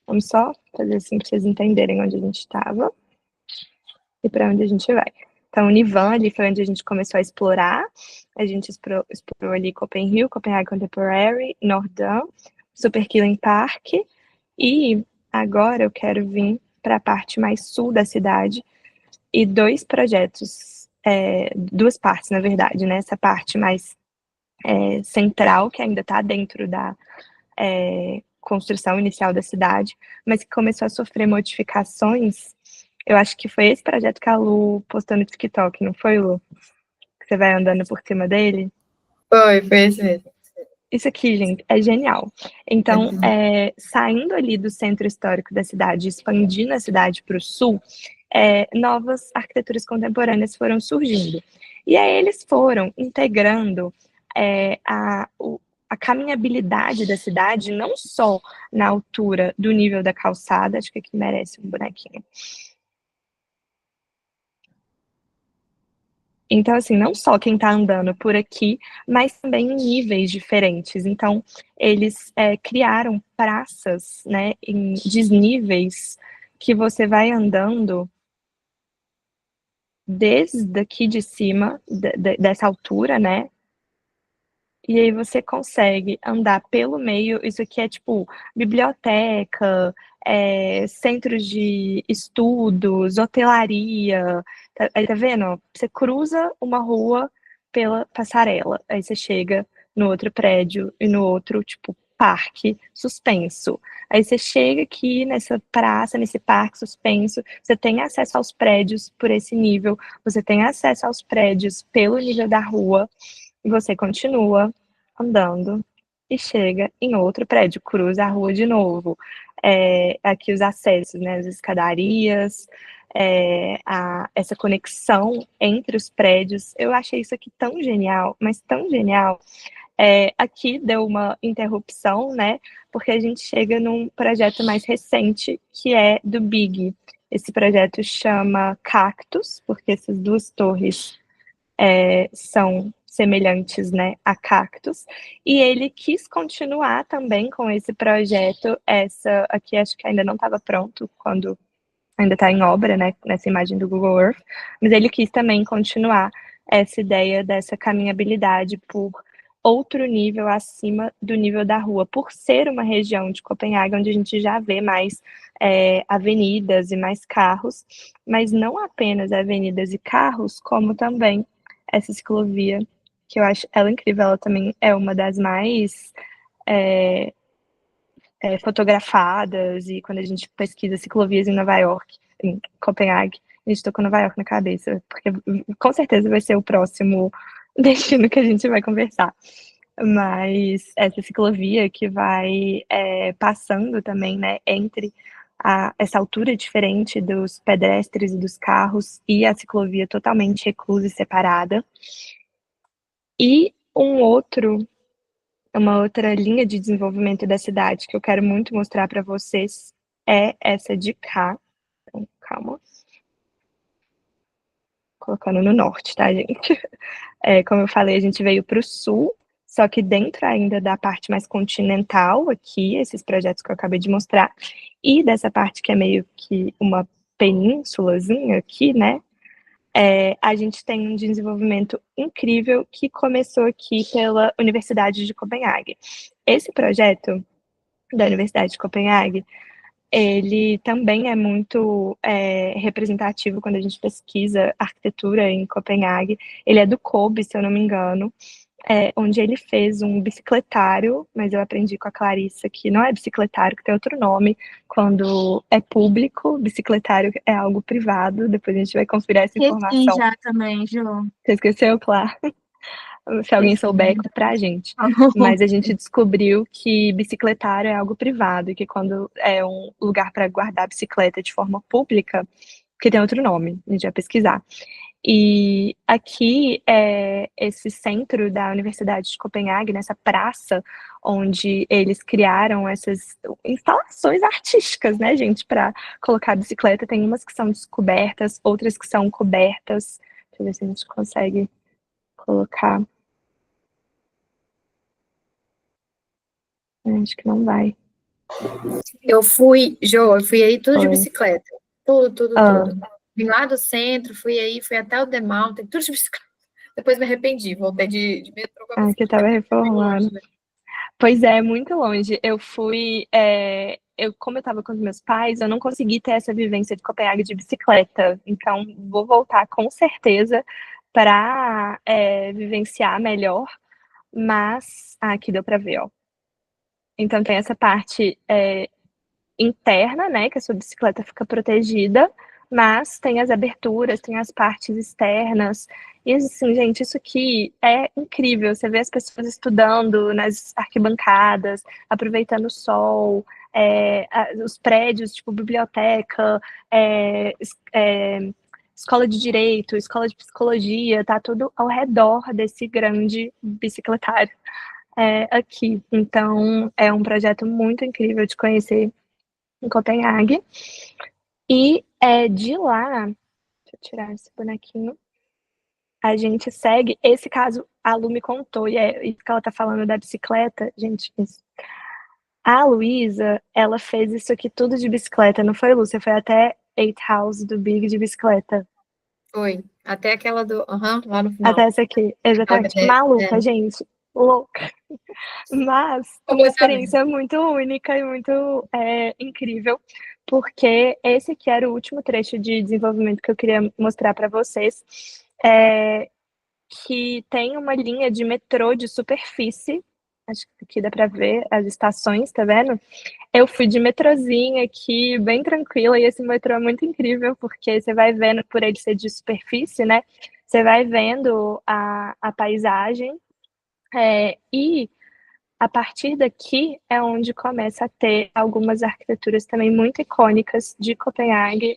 Vamos só fazer assim para vocês entenderem onde a gente estava e para onde a gente vai. Então, o Nivan ali foi onde a gente começou a explorar. A gente explorou ali Copenhague, Copenhagen Contemporary, Nordam, Super Killing Park. E agora eu quero vir para a parte mais sul da cidade e dois projetos, duas partes, na verdade, né? Essa parte mais central, que ainda está dentro da construção inicial da cidade, mas que começou a sofrer modificações. Eu acho que foi esse projeto que a Lu postou no TikTok, não foi, Lu? Que você vai andando por cima dele? Foi esse mesmo. Isso aqui, gente, é genial. Então, saindo ali do centro histórico da cidade, expandindo a cidade para o sul, novas arquiteturas contemporâneas foram surgindo. E aí eles foram integrando a caminhabilidade da cidade, não só na altura do nível da calçada, acho que aqui merece um bonequinho. Então, assim, não só quem está andando por aqui, mas também em níveis diferentes. Então, eles criaram praças, né, em desníveis, que você vai andando desde aqui de cima, dessa altura, né, e aí você consegue andar pelo meio. Isso aqui é tipo biblioteca, centros de estudos, hotelaria. Aí tá vendo? Você cruza uma rua pela passarela, aí você chega no outro prédio e no outro, tipo, parque suspenso. Aí você chega aqui nessa praça, nesse parque suspenso, você tem acesso aos prédios por esse nível, você tem acesso aos prédios pelo nível da rua, e você continua andando e chega em outro prédio, cruza a rua de novo. Aqui os acessos, né, as escadarias, essa conexão entre os prédios. Eu achei isso aqui tão genial, mas tão genial. Aqui deu uma interrupção, né, porque a gente chega num projeto mais recente, que é do Big. Esse projeto chama Cactus, porque essas duas torres são semelhantes, né, a cactos, e ele quis continuar também com esse projeto. Essa aqui acho que ainda não estava pronto, quando ainda está em obra, né, nessa imagem do Google Earth, mas ele quis também continuar essa ideia dessa caminhabilidade por outro nível acima do nível da rua, por ser uma região de Copenhague onde a gente já vê mais avenidas e mais carros, mas não apenas avenidas e carros, como também essa ciclovia, que eu acho ela incrível. Ela também é uma das mais fotografadas, e quando a gente pesquisa ciclovias em Nova York, em Copenhague, a gente tô com Nova York na cabeça, porque com certeza vai ser o próximo destino que a gente vai conversar. Mas essa ciclovia que vai passando também, né, entre essa altura diferente dos pedestres e dos carros, e a ciclovia totalmente reclusa e separada. E uma outra linha de desenvolvimento da cidade que eu quero muito mostrar para vocês é essa de cá. Então, calma. Colocando no norte, tá, gente? Como eu falei, a gente veio para o sul, só que dentro ainda da parte mais continental aqui, esses projetos que eu acabei de mostrar, e dessa parte que é meio que uma penínsulazinha aqui, né? A gente tem um desenvolvimento incrível que começou aqui pela Universidade de Copenhague. Esse projeto da Universidade de Copenhague, ele também é muito representativo quando a gente pesquisa arquitetura em Copenhague. Ele é do COBE, se eu não me engano, onde ele fez um bicicletário, mas eu aprendi com a Clarissa que não é bicicletário, que tem outro nome. Quando é público, bicicletário é algo privado. Depois a gente vai conferir essa informação. Esqueci já também, Ju. Você esqueceu, Clara? Se alguém souber, conta pra gente. Mas a gente descobriu que bicicletário é algo privado, e que quando é um lugar para guardar bicicleta de forma pública, que tem outro nome, a gente vai pesquisar. E aqui, esse centro da Universidade de Copenhague, nessa praça, onde eles criaram essas instalações artísticas, né, gente, para colocar a bicicleta. Tem umas que são descobertas, outras que são cobertas. Deixa eu ver se a gente consegue colocar. Acho que não vai. Eu fui aí tudo de Foi. bicicleta. Tudo. Ah. Vim lá do centro, fui até o The Mountain, tudo de bicicleta. Depois me arrependi, voltei de metrô com a Ah, que bicicleta. tava reformado. Longe, né? Pois é, muito longe. Eu fui, como eu estava com os meus pais, eu não consegui ter essa vivência de Copenhague de bicicleta. Então, vou voltar com certeza para vivenciar melhor. Mas, aqui deu para ver, ó. Então, tem essa parte interna, né, que a sua bicicleta fica protegida, mas tem as aberturas, tem as partes externas. E assim, gente, isso aqui é incrível. Você vê as pessoas estudando nas arquibancadas, aproveitando o sol, os prédios, tipo biblioteca, escola de direito, escola de psicologia, tá tudo ao redor desse grande bicicletário aqui. Então, é um projeto muito incrível de conhecer em Copenhague. E de lá, deixa eu tirar esse bonequinho, a gente segue. Esse caso, a Lu me contou, e isso que ela tá falando da bicicleta, gente, a Luísa, ela fez isso aqui tudo de bicicleta, não foi, Lu? Você foi até 8 House do Big de bicicleta. Foi. Até aquela lá no final. Até essa aqui, exatamente. Maluca, gente, louca. Mas uma experiência muito única e muito incrível, porque esse aqui era o último trecho de desenvolvimento que eu queria mostrar para vocês, que tem uma linha de metrô de superfície. Acho que aqui dá para ver as estações, tá vendo? Eu fui de metrozinho aqui, bem tranquila, e esse metrô é muito incrível, porque você vai vendo, por ele ser de superfície, né? Você vai vendo a paisagem, e a partir daqui é onde começa a ter algumas arquiteturas também muito icônicas de Copenhague.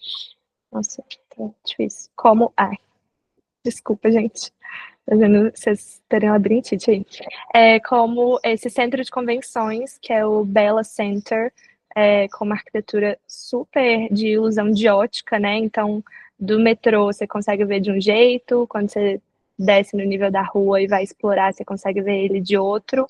Nossa, tá difícil. Como. Ai, desculpa, gente. Tô vendo vocês terem labirintite aí. Como esse centro de convenções, que é o Bella Center, com uma arquitetura super de ilusão de ótica, né? Então, do metrô você consegue ver de um jeito, quando você desce no nível da rua e vai explorar, você consegue ver ele de outro.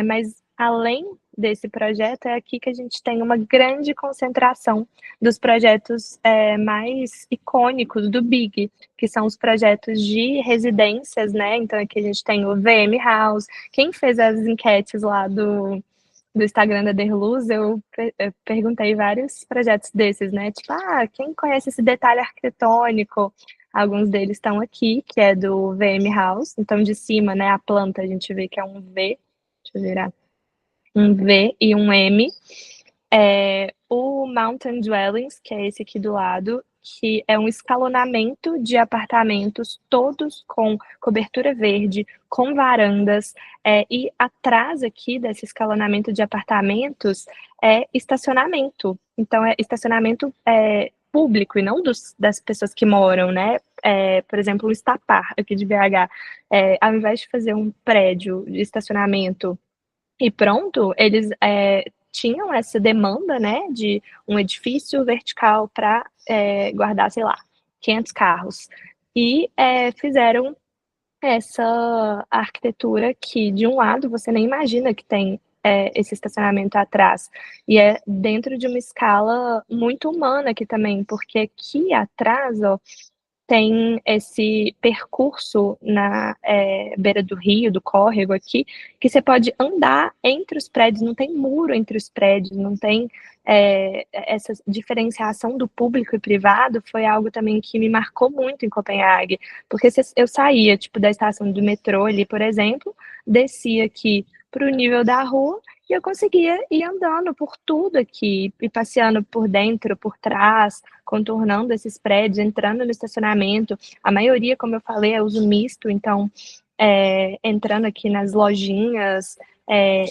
Mas além desse projeto, é aqui que a gente tem uma grande concentração dos projetos mais icônicos do Big, que são os projetos de residências, né? Então aqui a gente tem o VM House. Quem fez as enquetes lá do Instagram da Derluz, eu perguntei vários projetos desses, né? Tipo, quem conhece esse detalhe arquitetônico? Alguns deles estão aqui, que é do VM House. Então, de cima, né, a planta, a gente vê que é um V. Deixa eu virar. Um V e um M. O Mountain Dwellings, que é esse aqui do lado, que é um escalonamento de apartamentos, todos com cobertura verde, com varandas, e atrás aqui desse escalonamento de apartamentos é estacionamento. Então, é estacionamento público e não das pessoas que moram, né? Por exemplo, o Estapar, aqui de BH, ao invés de fazer um prédio de estacionamento e pronto, eles tinham essa demanda, né, de um edifício vertical para guardar, sei lá, 500 carros. E fizeram essa arquitetura que, de um lado, você nem imagina que tem esse estacionamento atrás. E é dentro de uma escala muito humana aqui também, porque aqui atrás, ó, tem esse percurso na beira do rio, do córrego aqui, que você pode andar entre os prédios, não tem muro entre os prédios, não tem essa diferenciação do público e privado. Foi algo também que me marcou muito em Copenhague, porque eu saía, tipo, da estação do metrô ali, por exemplo, descia aqui para o nível da rua, e eu conseguia ir andando por tudo aqui, e passeando por dentro, por trás, contornando esses prédios, entrando no estacionamento. A maioria, como eu falei, é uso misto, então entrando aqui nas lojinhas,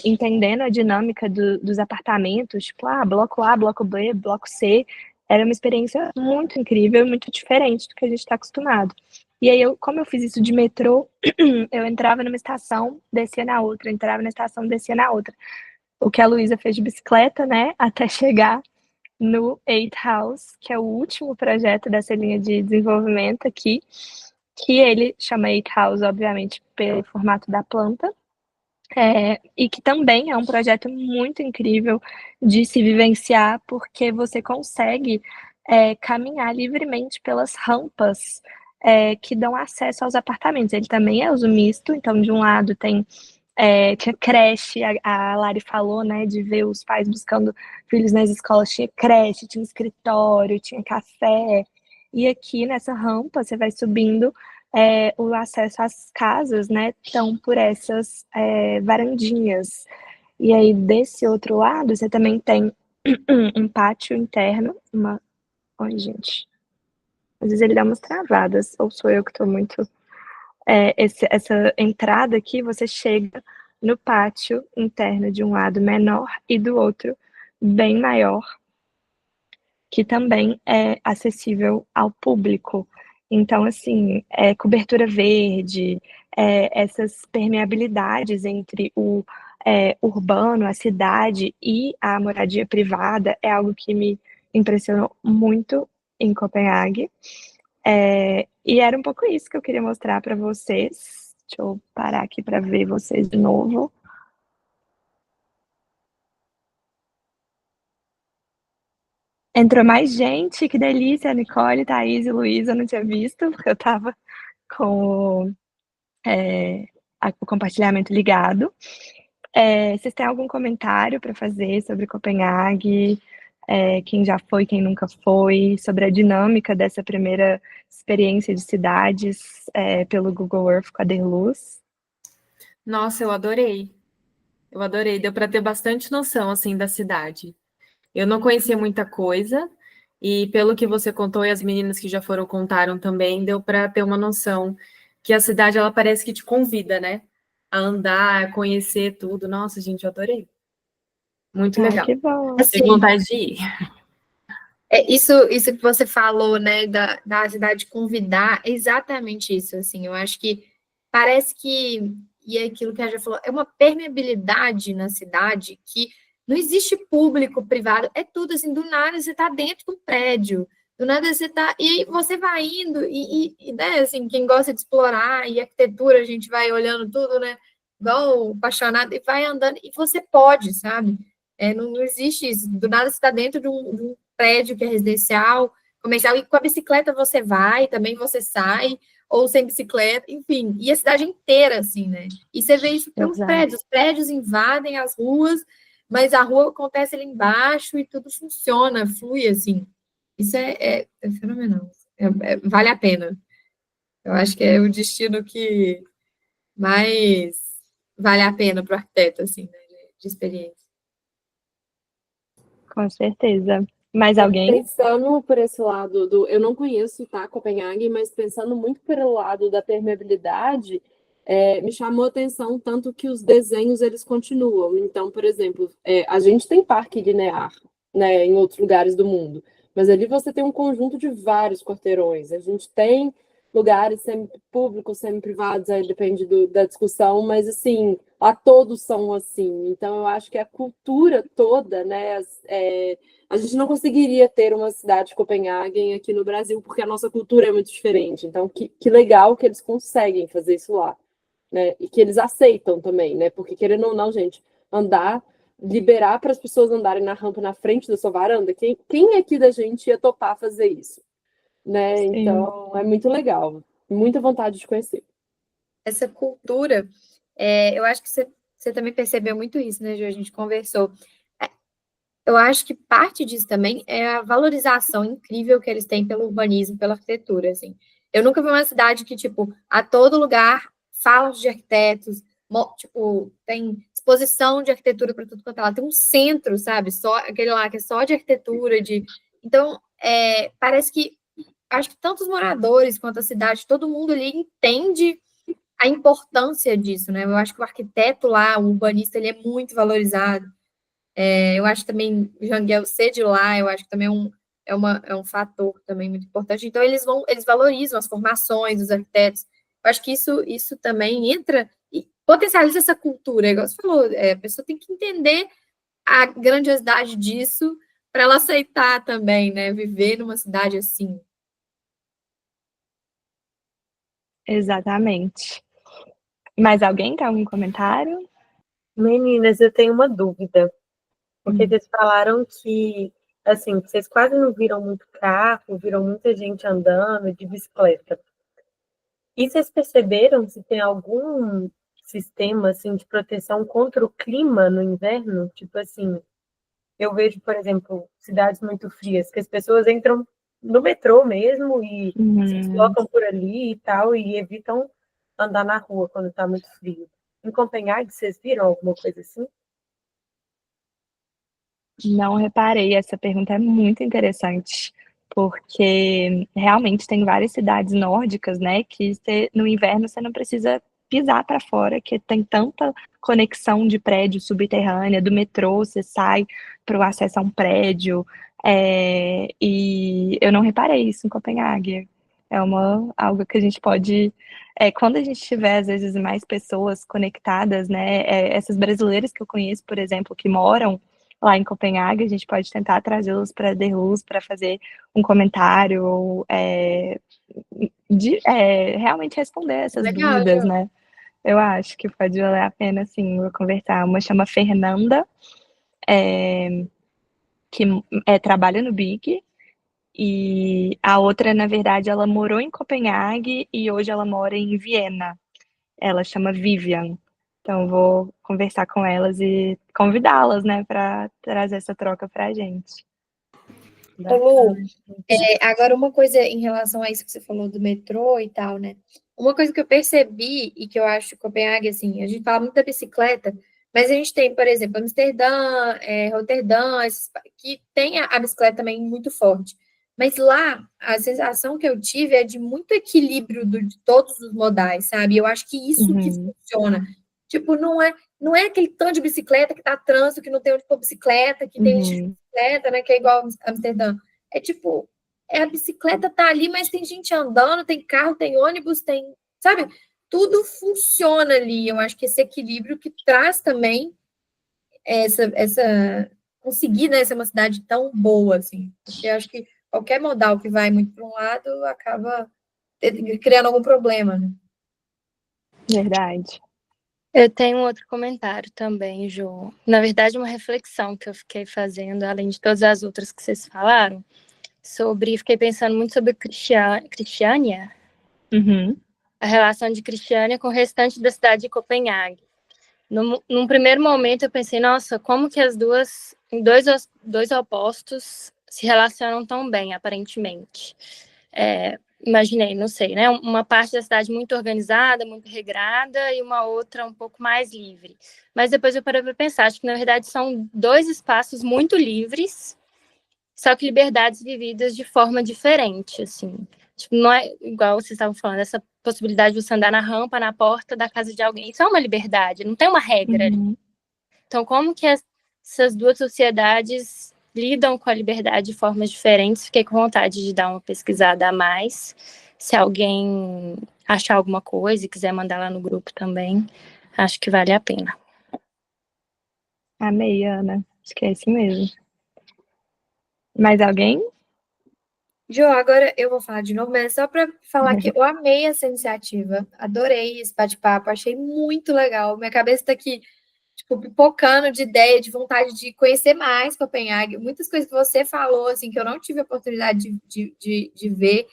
entendendo a dinâmica dos apartamentos, tipo, bloco A, bloco B, bloco C, era uma experiência muito incrível, muito diferente do que a gente está acostumado. E aí, como eu fiz isso de metrô, eu entrava numa estação, descia na outra, entrava na estação, descia na outra. O que a Luísa fez de bicicleta, né, até chegar no Eight House, que é o último projeto dessa linha de desenvolvimento aqui, que ele chama Eight House, obviamente, pelo formato da planta, e que também é um projeto muito incrível de se vivenciar, porque você consegue caminhar livremente pelas rampas que dão acesso aos apartamentos. Ele também é uso misto, então de um lado tinha creche, a Lari falou, né, de ver os pais buscando filhos nas escolas, tinha creche, tinha escritório, tinha café, e aqui nessa rampa você vai subindo, o acesso às casas, né, estão por essas varandinhas. E aí, desse outro lado, você também tem um pátio interno, Oi, gente. Às vezes ele dá umas travadas, ou sou eu que estou muito... essa entrada aqui, você chega no pátio interno de um lado menor e do outro bem maior, que também é acessível ao público. Então, assim, cobertura verde, essas permeabilidades entre o urbano, a cidade e a moradia privada é algo que me impressionou muito em Copenhague. E era um pouco isso que eu queria mostrar para vocês. Deixa eu parar aqui para ver vocês de novo. Entrou mais gente, que delícia, Nicole, Thaís e Luísa, eu não tinha visto, porque eu estava com o compartilhamento ligado. Vocês têm algum comentário para fazer sobre Copenhague? Quem já foi, quem nunca foi, sobre a dinâmica dessa primeira experiência de cidades pelo Google Earth com a Derluz? Nossa, eu adorei. Eu adorei. Deu para ter bastante noção assim da cidade. Eu não conhecia muita coisa e pelo que você contou e as meninas que já foram contaram também, deu para ter uma noção que a cidade ela parece que te convida, né? A andar, a conhecer tudo. Nossa, gente, eu adorei. Muito legal. Que bom. Tenho vontade de ir. Isso que você falou, né, da cidade convidar, é exatamente isso, assim, eu acho que parece que, e é aquilo que a gente falou, é uma permeabilidade na cidade que não existe público, privado, é tudo assim, do nada você está dentro do prédio, do nada você está, e aí você vai indo, né, assim, quem gosta de explorar, e arquitetura, a gente vai olhando tudo, né, igual apaixonado, e vai andando, e você pode, sabe? Não existe isso, do nada você está dentro de um prédio que é residencial, comercial, e com a bicicleta você vai, também você sai, ou sem bicicleta, enfim, e a cidade inteira, assim, né? E você vê isso pelos prédios, os prédios invadem as ruas, mas a rua acontece ali embaixo e tudo funciona, flui, assim. Isso é fenomenal, vale a pena. Eu acho que é o destino que mais vale a pena para o arquiteto, assim, né, de experiência. Com certeza. Mais alguém? Pensando por esse lado eu não conheço, tá, Copenhague, mas pensando muito pelo lado da permeabilidade, me chamou a atenção tanto que os desenhos, eles continuam. Então, por exemplo, a gente tem parque linear, né, em outros lugares do mundo, mas ali você tem um conjunto de vários quarteirões. A gente tem lugares semi-públicos, semi-privados, aí depende da discussão, mas, assim, lá todos são assim. Então, eu acho que a cultura toda, né, a gente não conseguiria ter uma cidade de Copenhague aqui no Brasil, porque a nossa cultura é muito diferente. Então, que legal que eles conseguem fazer isso lá, né? E que eles aceitam também, né? Porque, querendo ou não, gente, liberar para as pessoas andarem na rampa na frente da sua varanda, quem aqui da gente ia topar fazer isso? Né? Sim. Então, é muito legal. Muita vontade de conhecer. Essa cultura, eu acho que você também percebeu muito isso, né, Ju? A gente conversou. Eu acho que parte disso também é a valorização incrível que eles têm pelo urbanismo, pela arquitetura, assim. Eu nunca vi uma cidade que, tipo, a todo lugar falam de arquitetos, tipo, tem exposição de arquitetura para tudo quanto é lá. Tem um centro, sabe? Só aquele lá que é só de arquitetura, Então, parece que acho que tanto os moradores quanto a cidade, todo mundo ali entende a importância disso, né? Eu acho que o arquiteto lá, o urbanista, ele é muito valorizado. Eu acho também o Jangel ser de lá, eu acho que também é um fator também muito importante. Então, eles valorizam as formações dos arquitetos. Eu acho que isso também entra e potencializa essa cultura. Igual você falou, a pessoa tem que entender a grandiosidade disso para ela aceitar também, né? Viver numa cidade assim. Exatamente. Mais alguém tem algum comentário? Meninas, eu tenho uma dúvida. Porque vocês falaram que, assim, vocês quase não viram muito carro, viram muita gente andando de bicicleta. E vocês perceberam se tem algum sistema, assim, de proteção contra o clima no inverno? Tipo assim, eu vejo, por exemplo, cidades muito frias, que as pessoas entram no metrô mesmo e se deslocam por ali e tal, e evitam andar na rua quando está muito frio. Em Copenhague, vocês viram alguma coisa assim? Não reparei, essa pergunta é muito interessante, porque realmente tem várias cidades nórdicas, né, que no inverno você não precisa pisar para fora, que tem tanta conexão de prédio subterrânea, do metrô, você sai para o acesso a um prédio, e eu não reparei isso em Copenhague. É algo que a gente pode, quando a gente tiver, às vezes, mais pessoas conectadas, né, essas brasileiras que eu conheço, por exemplo, que moram lá em Copenhague, a gente pode tentar trazê-los para The Rus para fazer um comentário ou realmente responder essas Legal, dúvidas, Jo. né? Eu acho que pode valer a pena, sim, eu conversar. Uma chama Fernanda, que trabalha no Big, e a outra, na verdade, ela morou em Copenhague e hoje ela mora em Viena. Ela chama Vivian. Então, vou conversar com elas e convidá-las, né, para trazer essa troca para a gente. Ô, Lu, agora uma coisa em relação a isso que você falou do metrô e tal, né? Uma coisa que eu percebi e que eu acho que Copenhague, assim, a gente fala muito da bicicleta, mas a gente tem, por exemplo, Amsterdã, Roterdã, que tem a bicicleta também muito forte. Mas lá, a sensação que eu tive é de muito equilíbrio de todos os modais, sabe? Eu acho que isso que funciona. Tipo, não é aquele tanto de bicicleta que tá trânsito, que não tem onde pôr bicicleta, que tem lixo de bicicleta, né? Que é igual Amsterdã. É tipo, a bicicleta tá ali, mas tem gente andando, tem carro, tem ônibus, tem, sabe? Tudo funciona ali. Eu acho que esse equilíbrio que traz também conseguir, né, ser uma cidade tão boa, assim. Porque eu acho que qualquer modal que vai muito para um lado acaba criando algum problema, né? Verdade. Eu tenho um outro comentário também, Jo. Na verdade, uma reflexão que eu fiquei fazendo, além de todas as outras que vocês falaram, fiquei pensando muito sobre Cristiânia, a relação de Cristiânia com o restante da cidade de Copenhague. Num primeiro momento, eu pensei, nossa, como que as dois opostos se relacionam tão bem, aparentemente. Imaginei, não sei, né? Uma parte da cidade muito organizada, muito regrada, e uma outra um pouco mais livre. Mas depois eu parei para pensar, acho que na verdade são dois espaços muito livres, só que liberdades vividas de forma diferente, assim. Tipo, não é igual vocês estavam falando, essa possibilidade de você andar na rampa, na porta da casa de alguém. Isso é uma liberdade, não tem uma regra ali. Então, como que essas duas sociedades lidam com a liberdade de formas diferentes? Fiquei com vontade de dar uma pesquisada a mais. Se alguém achar alguma coisa e quiser mandar lá no grupo também, acho que vale a pena. Amei, Ana. Acho que é isso mesmo. Mais alguém? Jo, agora eu vou falar de novo, mas é só para falar que eu amei essa iniciativa, adorei esse bate-papo, achei muito legal. Minha cabeça está aqui, tipo, pipocando de ideia, de vontade de conhecer mais Copenhague. Muitas coisas que você falou, assim, que eu não tive a oportunidade de ver.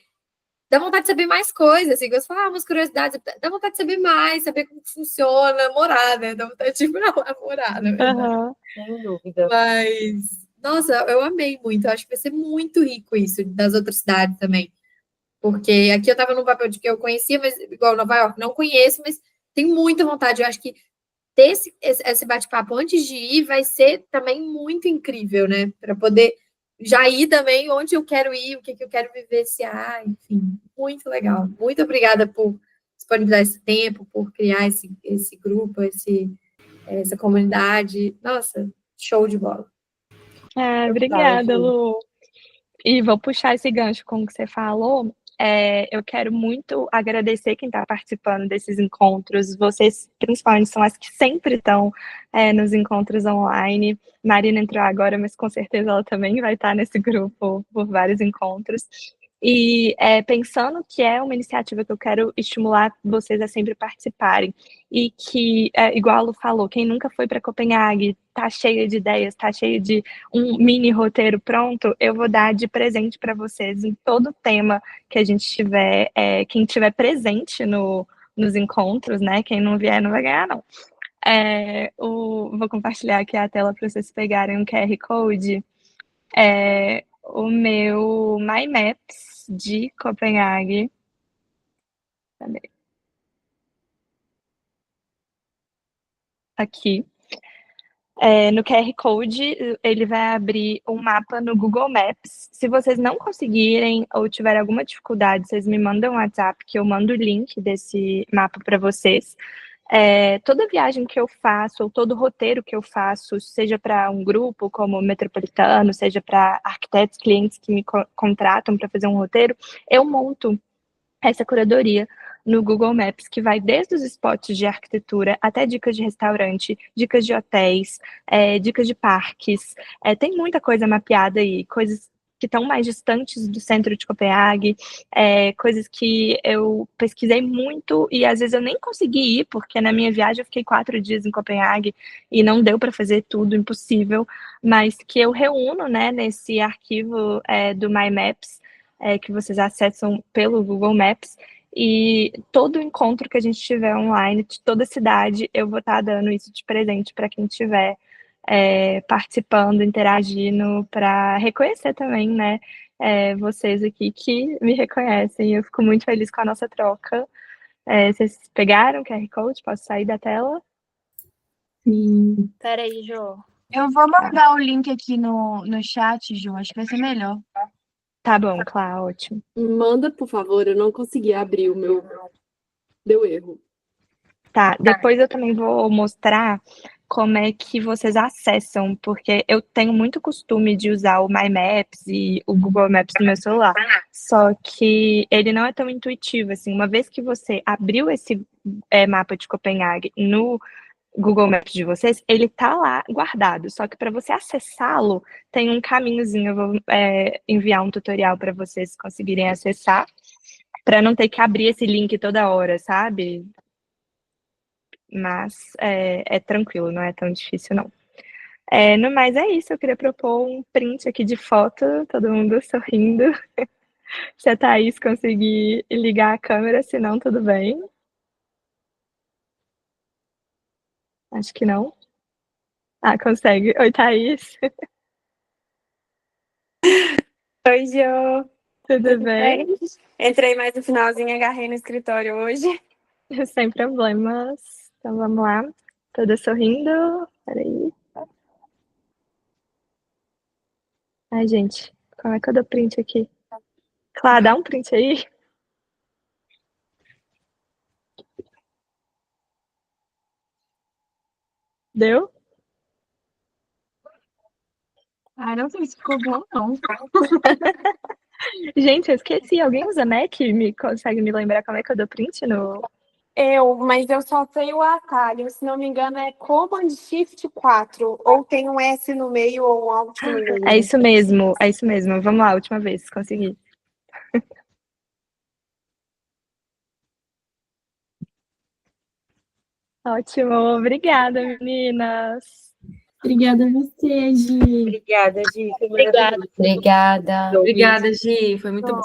Dá vontade de saber mais coisas, assim, que você fala, umas curiosidades, dá vontade de saber mais, saber como funciona, morar, né? Dá vontade de ir pra lá morar, na verdade. Sem dúvida. Mas, nossa, eu amei muito. Eu acho que vai ser muito rico isso das outras cidades também. Porque aqui eu tava no papel de que eu conhecia, mas igual Nova York, não conheço, mas tenho muita vontade. Eu acho que ter esse bate-papo antes de ir vai ser também muito incrível, né? Para poder já ir também onde eu quero ir, o que eu quero vivenciar, enfim, muito legal. Muito obrigada por disponibilizar esse tempo, por criar esse grupo, essa comunidade. Nossa, show de bola. Obrigada, Lu. E vou puxar esse gancho com o que você falou. Eu quero muito agradecer quem está participando desses encontros. Vocês, principalmente, são as que sempre estão nos encontros online. Marina entrou agora, mas com certeza ela também vai estar nesse grupo por vários encontros. E pensando que é uma iniciativa que eu quero estimular vocês a sempre participarem. E que, igual a Lu falou, quem nunca foi para Copenhague, tá cheia de ideias, tá cheia de um mini roteiro pronto, eu vou dar de presente para vocês em todo tema que a gente tiver, quem tiver presente nos encontros, né? Quem não vier não vai ganhar, não. Vou compartilhar aqui a tela para vocês pegarem um QR Code. O meu My Maps de Copenhague. Cadê? Aqui. No QR Code, ele vai abrir um mapa no Google Maps. Se vocês não conseguirem ou tiverem alguma dificuldade, vocês me mandam um WhatsApp que eu mando o link desse mapa para vocês. Toda viagem que eu faço, ou todo roteiro que eu faço, seja para um grupo como Metropolitano, seja para arquitetos, clientes que me contratam para fazer um roteiro, eu monto essa curadoria no Google Maps, que vai desde os spots de arquitetura até dicas de restaurante, dicas de hotéis, dicas de parques. Tem muita coisa mapeada aí, coisas que estão mais distantes do centro de Copenhague, coisas que eu pesquisei muito e às vezes eu nem consegui ir, porque na minha viagem eu fiquei 4 dias em Copenhague e não deu para fazer tudo, impossível, mas que eu reúno, né, nesse arquivo do My Maps, que vocês acessam pelo Google Maps, e todo encontro que a gente tiver online, de toda cidade, eu vou estar dando isso de presente para quem estiver participando, interagindo, para reconhecer também, né, vocês aqui que me reconhecem. Eu fico muito feliz com a nossa troca. Vocês pegaram o QR Code? Posso sair da tela? Sim. Peraí, Jô. Eu vou mandar o link aqui no chat, Ju. Acho que vai ser melhor. Tá bom, Clá, ótimo. Manda, por favor, eu não consegui abrir o meu. Deu erro. Tá, depois eu também vou mostrar como é que vocês acessam, porque eu tenho muito costume de usar o My Maps e o Google Maps no meu celular, só que ele não é tão intuitivo, assim, uma vez que você abriu esse mapa de Copenhague no Google Maps de vocês, ele tá lá guardado, só que para você acessá-lo, tem um caminhozinho, eu vou enviar um tutorial para vocês conseguirem acessar, para não ter que abrir esse link toda hora, sabe? Mas é tranquilo, não é tão difícil, não. No mais, é isso. Eu queria propor um print aqui de foto, todo mundo sorrindo. Se a Thaís conseguir ligar a câmera, se não, tudo bem. Acho que não. Ah, consegue. Oi, Thaís. Oi, Jo. Tudo bem? Entrei mais no finalzinho, agarrei no escritório hoje. Sem problemas. Então, vamos lá. Toda sorrindo. Peraí. Ai, gente, como é que eu dou print aqui? Claro, dá um print aí. Deu? Ah, não sei se ficou bom, não. Gente, eu esqueci. Alguém usa Mac? Consegue me lembrar como é que eu dou print no... Mas eu só sei o atalho, se não me engano é Command Shift 4, ou tem um S no meio ou um Alt no meio. É isso mesmo, é isso mesmo. Vamos lá, última vez, consegui. Ótimo, obrigada, meninas. Obrigada a você, Gi. Obrigada, Gi. Foi Obrigada. maravilhoso. Obrigada. Obrigada, Gi. Foi muito bom.